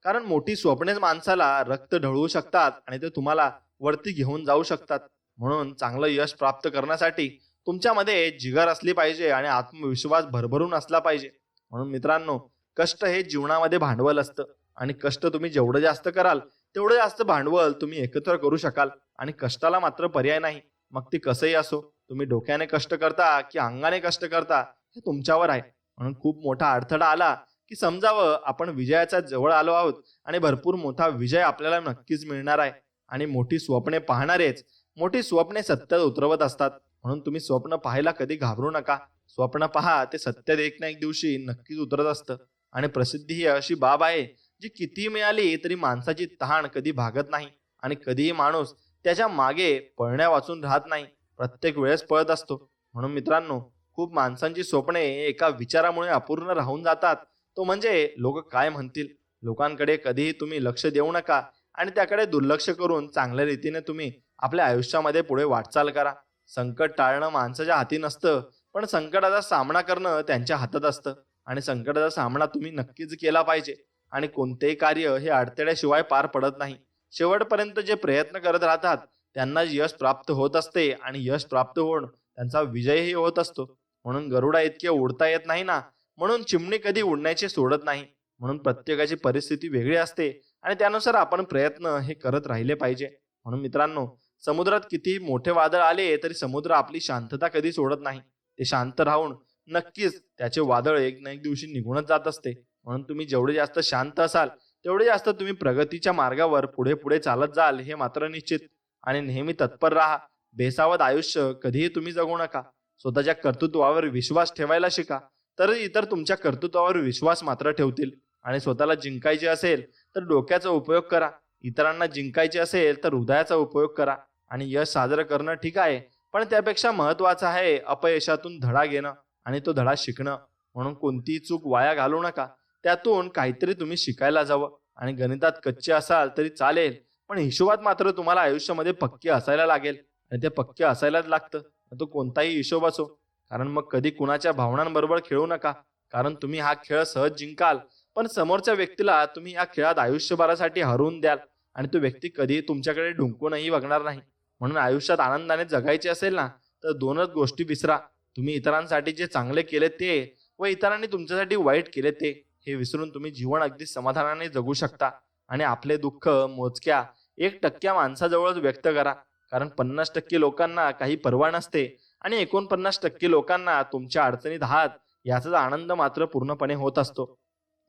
कारण मोठी स्वप्नेच माणसाला रक्त ढळवू शकतात आणि ते तुम्हाला वरती घेऊन जाऊ शकतात. म्हणून चांगलं यश प्राप्त करण्यासाठी तुमच्यामध्ये जिगर असली पाहिजे आणि आत्मविश्वास भरभरून असला पाहिजे. म्हणून मित्रांनो, कष्ट हे जीवनामध्ये भांडवल असतं आणि कष्ट तुम्ही जेवढं जास्त कराल तेवढं जास्त भांडवल तुम्ही एकत्र करू शकाल. आणि कष्टाला मात्र पर्याय नाही, मग ते कसंही असो. तुम्ही डोक्याने कष्ट करता की अंगाने कष्ट करता हे तुमच्यावर आहे. म्हणून खूप मोठा अडथळा आला की समजावं आपण विजयाच्या जवळ आलो आहोत आणि भरपूर मोठा विजय आपल्याला नक्कीच मिळणार आहे. आणि मोठी स्वप्ने पाहणारेच मोठी स्वप्ने सत्यात उतरवत असतात. म्हणून तुम्ही स्वप्न पाहायला कधी घाबरू नका. स्वप्न पहा, ते सत्यात एक ना एक दिवशी नक्कीच उतरत असतं. आणि प्रसिद्धी ही अशी बाब आहे जी किती मिळाली तरी माणसाची तहान कधी भागत नाही आणि कधीही माणूस त्याच्या मागे पळण्या वाचून राहत नाही, प्रत्येक वेळेस पळत असतो. म्हणून मित्रांनो, खूप माणसांची स्वप्ने एका विचारामुळे अपूर्ण राहून जातात, तो म्हणजे लोक काय म्हणतील. लोकांकडे कधीही तुम्ही लक्ष देऊ नका आणि त्याकडे दुर्लक्ष करून चांगल्या रीतीने तुम्ही आपल्या आयुष्यामध्ये पुढे वाटचाल करा. संकट टाळणं माणसाच्या हाती नसतं, पण संकटाचा सामना करणं त्यांच्या हातात असतं. आणि संकटाचा सामना तुम्ही नक्कीच केला पाहिजे. आणि कोणतेही कार्य हे अडथळ्याशिवाय पार पडत नाही. शेवटपर्यंत जे प्रयत्न करत राहतात त्यांना यश प्राप्त होत असते आणि यश प्राप्त होऊन त्यांचा विजयही होत असतो. म्हणून गरुडा इतके उडता येत नाही ना, म्हणून चिमणी कधी उडण्याचे सोडत नाही. म्हणून प्रत्येकाची परिस्थिती वेगळी असते आणि त्यानुसार आपण प्रयत्न हे करत राहिले पाहिजे. म्हणून मित्रांनो, समुद्रात किती मोठे वादळ आले तरी समुद्र आपली शांतता कधी सोडत नाही. ते शांत राहून नक्कीच त्याचे वादळ एक ना एक दिवशी निघूनच जात असते. म्हणून तुम्ही जेवढे जास्त शांत असाल तेवढे जास्त तुम्ही प्रगतीच्या मार्गावर पुढे पुढे चालत जाल, हे मात्र निश्चित. आणि नेहमी तत्पर राहा. बेसावध आयुष्य कधीही तुम्ही जगू नका. स्वतःच्या कर्तृत्वावर विश्वास ठेवायला शिका, तर इतर तुमच्या कर्तृत्वावर विश्वास मात्र ठेवतील. आणि स्वतःला जिंकायचे असेल तर डोक्याचा उपयोग करा. इतरांना जिंकायचे असेल तर हृदयाचा उपयोग करा. आणि यश साजरं करणं ठीक आहे, पण त्यापेक्षा महत्वाचं आहे अपयशातून धडा घेणं आणि तो धडा शिकणं. म्हणून कोणतीही चूक वाया घालू नका. त्यातून काहीतरी तुम्ही शिकायला जावं. आणि गणितात कच्चे असाल तरी चालेल, पण हिशोबात मात्र तुम्हाला आयुष्यामध्ये पक्के असायला लागेल. आणि ते पक्के असायलाच लागतं, तो कोणताही हिशोब असो. कारण मग कधी कुणाच्या भावनांबरोबर खेळू नका. कारण तुम्ही हा खेळ सहज जिंकाल, पण समोरच्या व्यक्तीला तुम्ही या खेळात आयुष्यभरासाठी हरवून द्याल आणि तो व्यक्ती कधी तुमच्याकडे ढुंकूनही बघणार नाही. म्हणून आयुष्यात आनंदाने जगायचे असेल ना, तर दोनच गोष्टी विसरा. तुम्ही इतरांसाठी जे चांगले केले ते व इतरांनी तुमच्यासाठी वाईट केले ते, हे विसरून तुम्ही जीवन अगदी समाधानाने जगू शकता. आणि आपले दुःख मोजक्या 1% माणसाजवळच व्यक्त करा. कारण 50% लोकांना काही पर्वा नसते आणि 49% लोकांना तुमच्या अडचणीत आहात याचा आनंद मात्र पूर्णपणे होत असतो.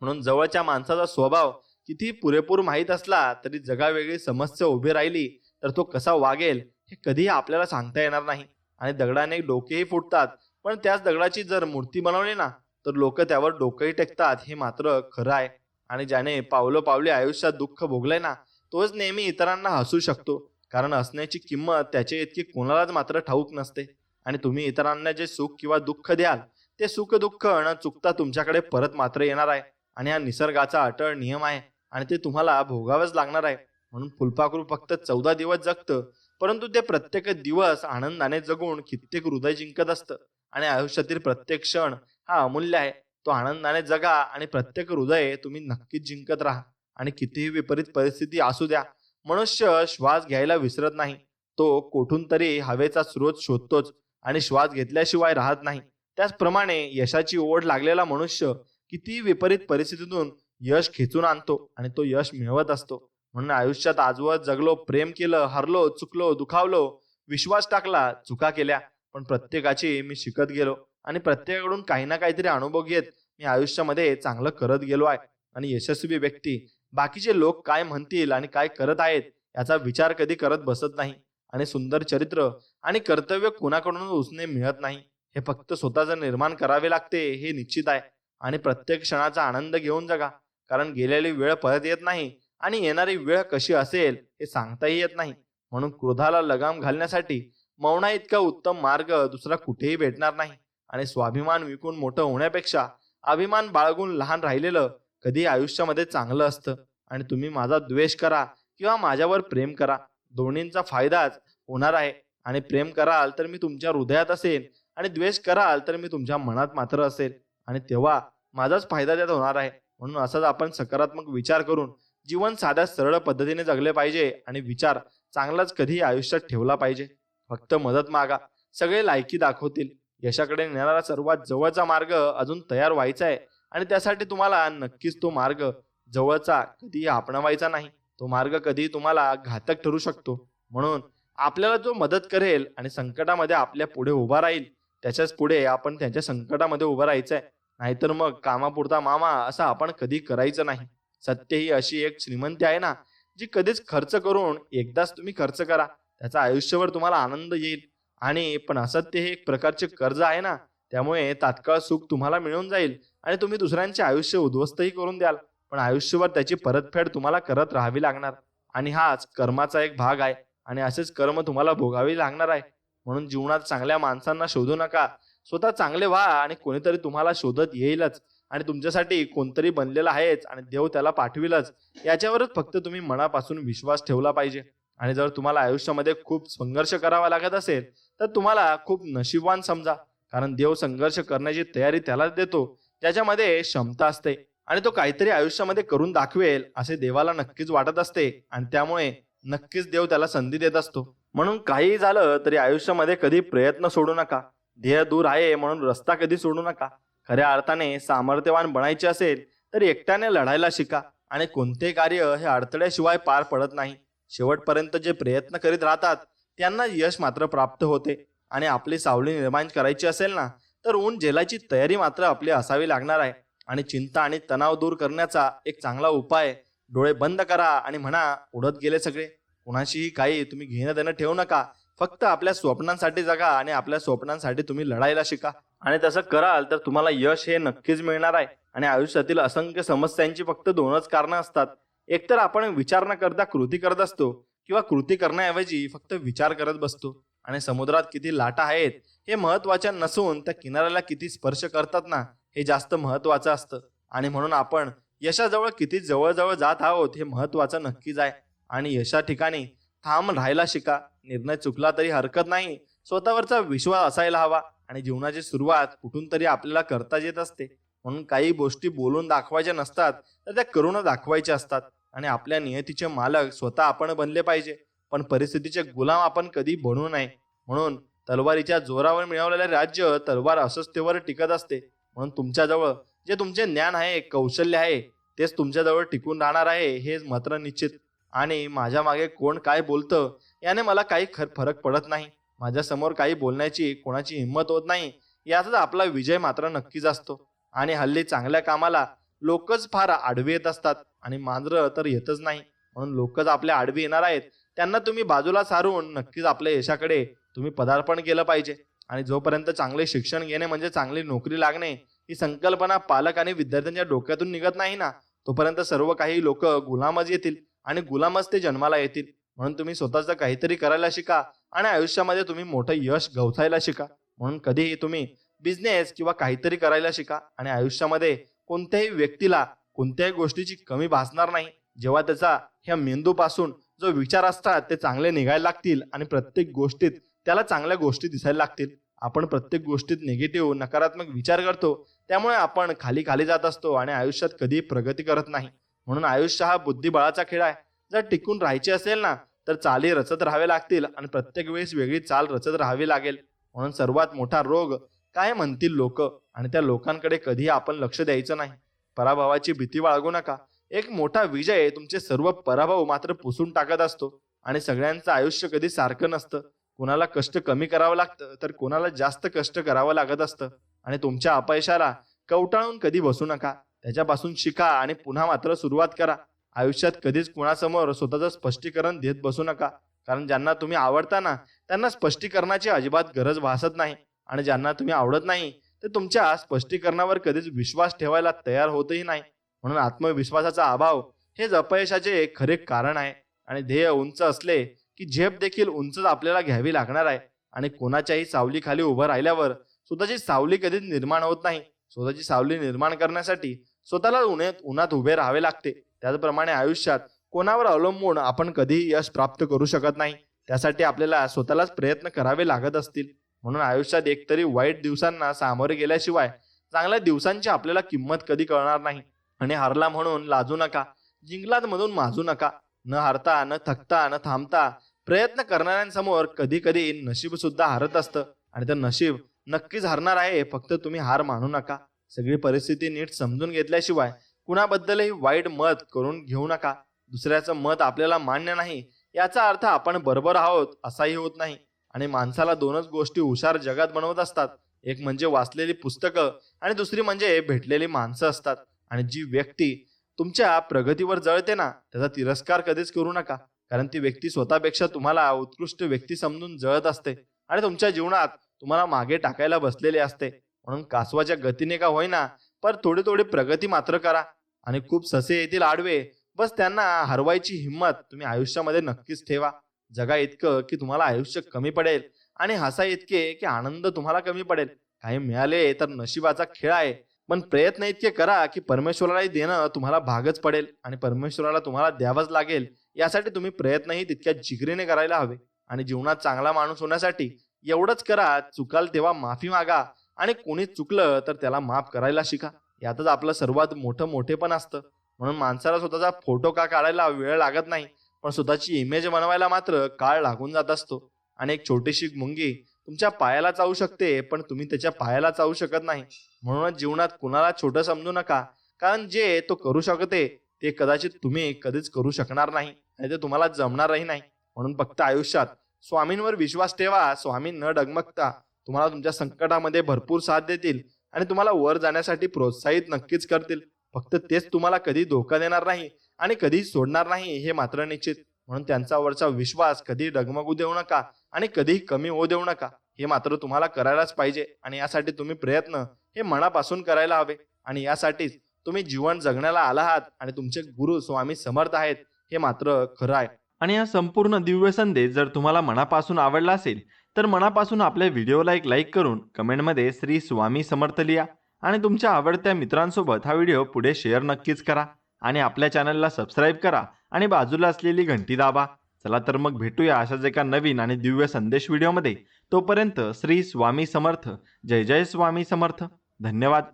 म्हणून जवळच्या माणसाचा स्वभाव किती पुरेपूर माहीत असला तरी जगावेगळी समस्या उभी राहिली तर तो कसा वागेल हे कधीही आपल्याला सांगता येणार नाही. आणि दगडाने डोकेही फुटतात, पण त्याच दगडाची जर मूर्ती बनवली ना, तर लोक त्यावर डोकंही टेकतात, हे मात्र खरं आहे. आणि ज्याने पावलोपावली आयुष्यात दुःख भोगलंय ना, तोच नेहमी इतरांना हसू शकतो. कारण हसण्याची किंमत त्याच्या इतकी कोणालाच मात्र ठाऊक नसते. आणि तुम्ही इतरांना जे सुख किंवा दुःख द्याल ते सुख दुःख न चुकता तुमच्याकडे परत मात्र येणार आहे. आणि हा निसर्गाचा अटळ नियम आहे आणि ते तुम्हाला भोगावंच लागणार आहे. म्हणून फुलपाखरू फक्त 14 दिवस जगतं, परंतु ते प्रत्येक दिवस आनंदाने जगून कित्येक हृदय जिंकत असतं. आणि आयुष्यातील प्रत्येक क्षण हा अमूल्य आहे. तो आनंदाने जगा आणि प्रत्येक हृदय तुम्ही नक्कीच जिंकत राहा. आणि कितीही विपरीत परिस्थिती असू द्या, मनुष्य श्वास घ्यायला विसरत नाही. तो कोठून तरी हवेचा स्रोत शोधतोच आणि श्वास घेतल्याशिवाय राहत नाही. त्याचप्रमाणे यशाची ओढ लागलेला मनुष्य कितीही विपरीत परिस्थितीतून यश खेचून आणतो आणि तो यश मिळवत असतो. म्हणून आयुष्यात आजवर जगलो, प्रेम केलं, हरलो, चुकलो, दुखावलो, विश्वास टाकला, चुका केल्या, पण प्रत्येकाची मी शिकत गेलो आणि प्रत्येकाकडून काही ना काहीतरी अनुभव घेत मी आयुष्यामध्ये चांगलं करत गेलो आहे. आणि यशस्वी व्यक्ती बाकीचे लोक काय म्हणतील आणि काय करत आहेत याचा विचार कधी करत बसत नाही. आणि सुंदर चरित्र आणि कर्तव्य कुणाकडून उसने मिळत नाही, हे फक्त स्वतःच निर्माण करावे लागते, हे निश्चित आहे. आणि प्रत्येक क्षणाचा आनंद घेऊन जगा. कारण गेलेली वेळ परत येत नाही आणि येणारी वेळ कशी असेल हे सांगताही येत नाही. म्हणून क्रोधाला लगाम घालण्यासाठी मौना इतका उत्तम मार्ग दुसरा कुठेही भेटणार नाही. आणि स्वाभिमान विकून मोठं होण्यापेक्षा अभिमान बाळगून लहान राहिलेलं कधी आयुष्यामध्ये चांगलं असतं. आणि तुम्ही माझा द्वेष करा किंवा माझ्यावर प्रेम करा, दोन्हींचा फायदाच होणार आहे. आणि प्रेम कराल तर मी तुमच्या हृदयात असेल आणि द्वेष कराल तर मी तुमच्या मनात मात्र असेल. आणि तेव्हा माझाच फायदा त्यात होणार आहे. म्हणून असंच आपण सकारात्मक विचार करून जीवन साध्या सरळ पद्धतीने जगले पाहिजे आणि विचार चांगलाच कधी आयुष्यात ठेवला पाहिजे. फक्त मदत मागा, सगळे लायकी दाखवतील. यशाकडे नेणारा सर्वात जवळचा मार्ग अजून तयार व्हायचा आहे आणि त्यासाठी तुम्हाला नक्कीच तो मार्ग जवळचा कधी अपनावायचा नाही. तो मार्ग कधी तुम्हाला घातक ठरू शकतो. म्हणून आपल्याला जो मदत करेल आणि संकटामध्ये आपल्या पुढे उभा राहील त्याच्याच पुढे आपण त्यांच्या संकटामध्ये उभं राहायचं आहे. नाहीतर मग कामापुरता मामा असं आपण कधी करायचं नाही. सत्य ही अशी एक श्रीमंती आहे ना, जी कधीच खर्च करून एकदाच तुम्ही खर्च करा, त्याचा आयुष्यभर तुम्हाला आनंद येईल. आणि पण असत्य हे एक प्रकारचे कर्ज आहे ना, त्यामुळे तात्काळ सुख तुम्हाला मिळून जाईल आणि तुम्ही दुसऱ्यांचे आयुष्य उद्ध्वस्तही करून द्याल, पण आयुष्यभर त्याची परतफेड तुम्हाला करत राहावी लागणार. आणि हाच कर्माचा एक भाग आहे आणि असेच कर्म तुम्हाला भोगावे लागणार आहे. म्हणून जीवनात चांगल्या माणसांना शोधू नका, स्वतः चांगले व्हा आणि कोणीतरी तुम्हाला शोधत येईलच आणि तुमच्यासाठी कोणतरी बनलेला आहेच आणि देव त्याला पाठविलच. याच्यावरच फक्त तुम्ही मनापासून विश्वास ठेवला पाहिजे. आणि जर तुम्हाला आयुष्यामध्ये खूप संघर्ष करावा लागत असेल तर तुम्हाला खूप नशीबवान समजा, कारण देव संघर्ष करण्याची तयारी त्यालाच देतो ज्याच्यामध्ये क्षमता असते आणि तो काहीतरी आयुष्यामध्ये करून दाखवेल असे देवाला नक्कीच वाटत असते आणि त्यामुळे नक्कीच देव त्याला संधी देत असतो. म्हणून काही झालं तरी आयुष्यामध्ये कधी प्रयत्न सोडू नका. ध्येय दूर आहे म्हणून रस्ता कधी सोडू नका. खऱ्या अर्थाने सामर्थ्यवान बनायचे असेल तर एकट्याने लढायला शिका आणि कोणते कार्य हे अडथळ्याशिवाय पार पडत नाही. शेवटपर्यंत जे प्रयत्न करीत राहतात त्यांना यश मात्र प्राप्त होते. आणि आपली सावली निर्माण करायची असेल ना तर ऊन झेलायची तयारी मात्र आपली असावी लागणार आहे. आणि चिंता आणि तणाव दूर करण्याचा एक चांगला उपाय, डोळे बंद करा आणि म्हणा उडत गेले सगळे. कुणाशीही काही तुम्ही घेणं देणं ठेवू नका. फक्त आपल्या स्वप्नांसाठी जगा आणि आपल्या स्वप्नांसाठी तुम्ही लढायला शिका. आणि तसं कराल तर तुम्हाला यश हे नक्कीच मिळणार आहे. आणि आयुष्यातील असंख्य समस्यांची फक्त दोनच कारणं असतात. एकतर आपण विचार न करता कृती करत असतो किंवा कृती करण्याऐवजी फक्त विचार करत बसतो. आणि समुद्रात किती लाटा आहेत हे महत्वाचे नसून त्या किनाऱ्याला किती स्पर्श करतात ना हे जास्त महत्वाचं असतं. आणि म्हणून आपण यशाजवळ किती जवळजवळ जात आहोत हे महत्वाचं नक्कीच आहे. आणि यशा ठिकाणी ठाम राहायला शिका. निर्णय चुकला तरी हरकत नाही, स्वतःवरचा विश्वास असायला हवा. आणि जीवनाची सुरुवात कुठून तरी आपल्याला करता येत असते. म्हणून काही गोष्टी बोलून दाखवायच्या नसतात तर त्या करून दाखवायच्या असतात. आणि आपल्या नियतीचे मालक स्वतः आपण बनले पाहिजे, पण परिस्थितीचे गुलाम आपण कधी बनू नये. म्हणून तलवारीच्या जोरावर मिळवलेले राज्य तलवार अस्वस्थतेवर टिकत असते. म्हणून तुमच्याजवळ जे तुमचे ज्ञान आहे, कौशल्य आहे, तेच तुमच्याजवळ टिकून राहणार आहे हे मात्र निश्चित. आणि माझ्या मागे कोण काय बोलतं याने मला काही फरक पडत नाही. माझ्या समोर काही बोलण्याची कोणाची हिंमत होत नाही, याचाच आपला विजय मात्र नक्कीच असतो. आणि हल्ली चांगल्या कामाला लोकच फार आडवी येत असतात आणि मांजरं तर येतच नाही. म्हणून लोकच आपल्या आडवी येणार आहेत, त्यांना तुम्ही बाजूला सारून नक्कीच आपल्या यशाकडे तुम्ही पदार्पण केलं पाहिजे. आणि जोपर्यंत चांगले शिक्षण घेणे म्हणजे चांगली नोकरी लागणे ही संकल्पना पालक आणि विद्यार्थ्यांच्या डोक्यातून निघत नाही ना, तोपर्यंत सर्व काही लोक गुलामच येतील आणि गुलामच ते जन्माला येतील. म्हणून तुम्ही स्वतःचं काहीतरी करायला शिका आणि आयुष्यामध्ये तुम्ही मोठं यश गवसायला शिका. म्हणून कधीही तुम्ही बिझनेस किंवा काहीतरी करायला शिका आणि आयुष्यामध्ये कोणत्याही व्यक्तीला कोणत्याही गोष्टीची कमी भासणार नाही, जेव्हा त्याचा ह्या मेंदूपासून जो विचार असतात ते चांगले निघायला लागतील आणि प्रत्येक गोष्टीत त्याला चांगल्या गोष्टी दिसायला लागतील. आपण प्रत्येक गोष्टीत निगेटिव्ह नकारात्मक विचार करतो, त्यामुळे आपण खाली खाली जात असतो आणि आयुष्यात कधी प्रगती करत नाही. म्हणून आयुष्य हा बुद्धिबळाचा खेळ आहे. जर टिकून राहायचे असेल ना तर चाली रचत राहावे लागतील आणि प्रत्येक वेळेस वेगळी चाल रचत राहावी लागेल. म्हणून सर्वात मोठा रोग काय म्हणतील लोक, आणि त्या लोकांकडे कधी आपण लक्ष द्यायचं नाही. पराभवाची भीती बाळगू नका. एक मोठा विजय तुमचे सर्व पराभव मात्र पुसून टाकत असतो. आणि सगळ्यांचं आयुष्य कधी सारखं नसतं. कोणाला कष्ट कमी करावं लागतं तर कोणाला जास्त कष्ट करावं लागत असतं. आणि तुमच्या अपयशाला कवटाळून कधी बसू नका, त्याच्यापासून शिका आणि पुन्हा मात्र सुरुवात करा. आयुष्यात कधीच कुणासमोर स्वतःचं स्पष्टीकरण देत बसू नका, कारण ज्यांना तुम्ही आवडता ना त्यांना स्पष्टीकरणाची अजिबात गरज भासत नाही. आणि ज्यांना तुम्ही आवडत नाही ते तुमच्या स्पष्टीकरणावर कधीच विश्वास ठेवायला तयार होतही नाही. म्हणून आत्मविश्वासाचा अभाव हेच अपयशाचे एक खरे कारण आहे. आणि ध्येय उंच असले की झेप देखील उंचच आपल्याला घ्यावी लागणार आहे. आणि कोणाच्याही सावली खाली उभं राहिल्यावर स्वतःची सावली कधीच निर्माण होत नाही. स्वतःची सावली निर्माण करण्यासाठी स्वतःला उन्हात उभे राहावे लागते. त्याचप्रमाणे आयुष्यात कोणावर अवलंबून आपण कधीही यश प्राप्त करू शकत नाही. त्यासाठी आपल्याला स्वतःलाच प्रयत्न करावे लागत असतील. म्हणून आयुष्यात एकतरी वाईट दिवसांना सामोरे गेल्याशिवाय चांगल्या दिवसांची आपल्याला किंमत कधी कळणार नाही. आणि हारला म्हणून लाजू नका, जिंकलात मधून माजू नका. न हारता, न थकता, न थांबता प्रयत्न करणाऱ्यांसमोर कधी कधी नशीब सुद्धा हारत असतं. आणि ते नशीब नक्कीच हरणार आहे, फक्त तुम्ही हार मानू नका. सगळी परिस्थिती नीट समजून घेतल्याशिवाय कुणाबद्दलही वाईट मत करून घेऊ नका. दुसऱ्याचं मत आपल्याला मान्य नाही याचा अर्थ आपण बरोबर आहोत असाही होत नाही. आणि माणसाला दोनच गोष्टी हुशार जगात बनवत असतात. एक म्हणजे वाचलेली पुस्तकं आणि दुसरी म्हणजे भेटलेली माणसं असतात. आणि जी व्यक्ती तुमच्या प्रगतीवर जळते ना, त्याचा तिरस्कार कधीच करू नका. कारण ती व्यक्ती स्वतःपेक्षा तुम्हाला उत्कृष्ट व्यक्ती समजून जळत असते आणि तुमच्या जीवनात तुम्हाला मागे टाकायला बसलेली असते. म्हणून कासवाच्या गतीने का होईना, पण थोडी थोडी प्रगती मात्र करा. आणि खूप ससे येतील आडवे, बस त्यांना हरवायची हिंमत तुम्ही आयुष्यामध्ये नक्कीच ठेवा. जगा इतकं की तुम्हाला आयुष्य कमी पडेल आणि हसा इतके की आनंद तुम्हाला कमी पडेल. काही मिळाले तर नशिबाचा खेळ आहे, पण प्रयत्न इतके करा की परमेश्वरालाही देणं तुम्हाला भागच पडेल आणि परमेश्वराला तुम्हाला द्यावंच लागेल. यासाठी तुम्ही प्रयत्नही तितक्या जिगरीने करायला हवे. आणि जीवनात चांगला माणूस होण्यासाठी एवढंच करा, चुकाल तेव्हा माफी मागा आणि कोणी चुकलं तर त्याला माफ करायला शिका. यातच आपलं सर्वात मोठं मोठेपण असतं. म्हणून माणसाला स्वतःचा फोटो का काढायला वेळ लागत नाही, पण स्वतःची इमेज बनवायला मात्र काळ लागून जात असतो. आणि एक छोटीशी मुंगी तुमच्या पायाला चावू शकते, पण तुम्ही त्याच्या पायाला चावू शकत नाही. म्हणूनच जीवनात कुणाला छोटं समजू नका, कारण जे तो करू शकते ते कदाचित तुम्ही कधीच करू शकणार नाही आणि ते तुम्हाला जमणारही नाही. म्हणून फक्त आयुष्यात स्वामींवर विश्वास ठेवा. स्वामी न डगमगता तुम्हाला तुमच्या संकटामध्ये भरपूर साथ देतील आणि तुम्हाला वर जाण्यासाठी प्रोत्साहित नक्कीच करतील. फक्त तेच तुम्हाला कधी धोका देणार नाही आणि कधी सोडणार नाही, हे मात्र निश्चित. म्हणून त्यांच्यावरचा विश्वास कधी डगमगू देऊ नका आणि कधीही कमी होऊ देऊ नका. हे मात्र तुम्हाला करायलाच पाहिजे आणि यासाठी तुम्ही प्रयत्न हे मनापासून करायला हवे. आणि यासाठीच तुम्ही जीवन जगण्याला आला आहात आणि तुमचे गुरु स्वामी समर्थ आहेत, हे मात्र खरं आहे. आणि हा संपूर्ण दिव्य संदेश जर तुम्हाला मनापासून आवडला असेल तर मनापासून आपल्या व्हिडिओला एक लाईक करून कमेंटमध्ये श्री स्वामी समर्थ लिहा आणि तुमच्या आवडत्या मित्रांसोबत हा व्हिडिओ पुढे शेअर नक्कीच करा आणि आपल्या चॅनलला सबस्क्राईब करा आणि बाजूला असलेली घंटी दाबा. चला तर मग भेटूया अशाच एका नवीन आणि दिव्य संदेश व्हिडिओमध्ये. तोपर्यंत श्री स्वामी समर्थ. जय जय स्वामी समर्थ. धन्यवाद.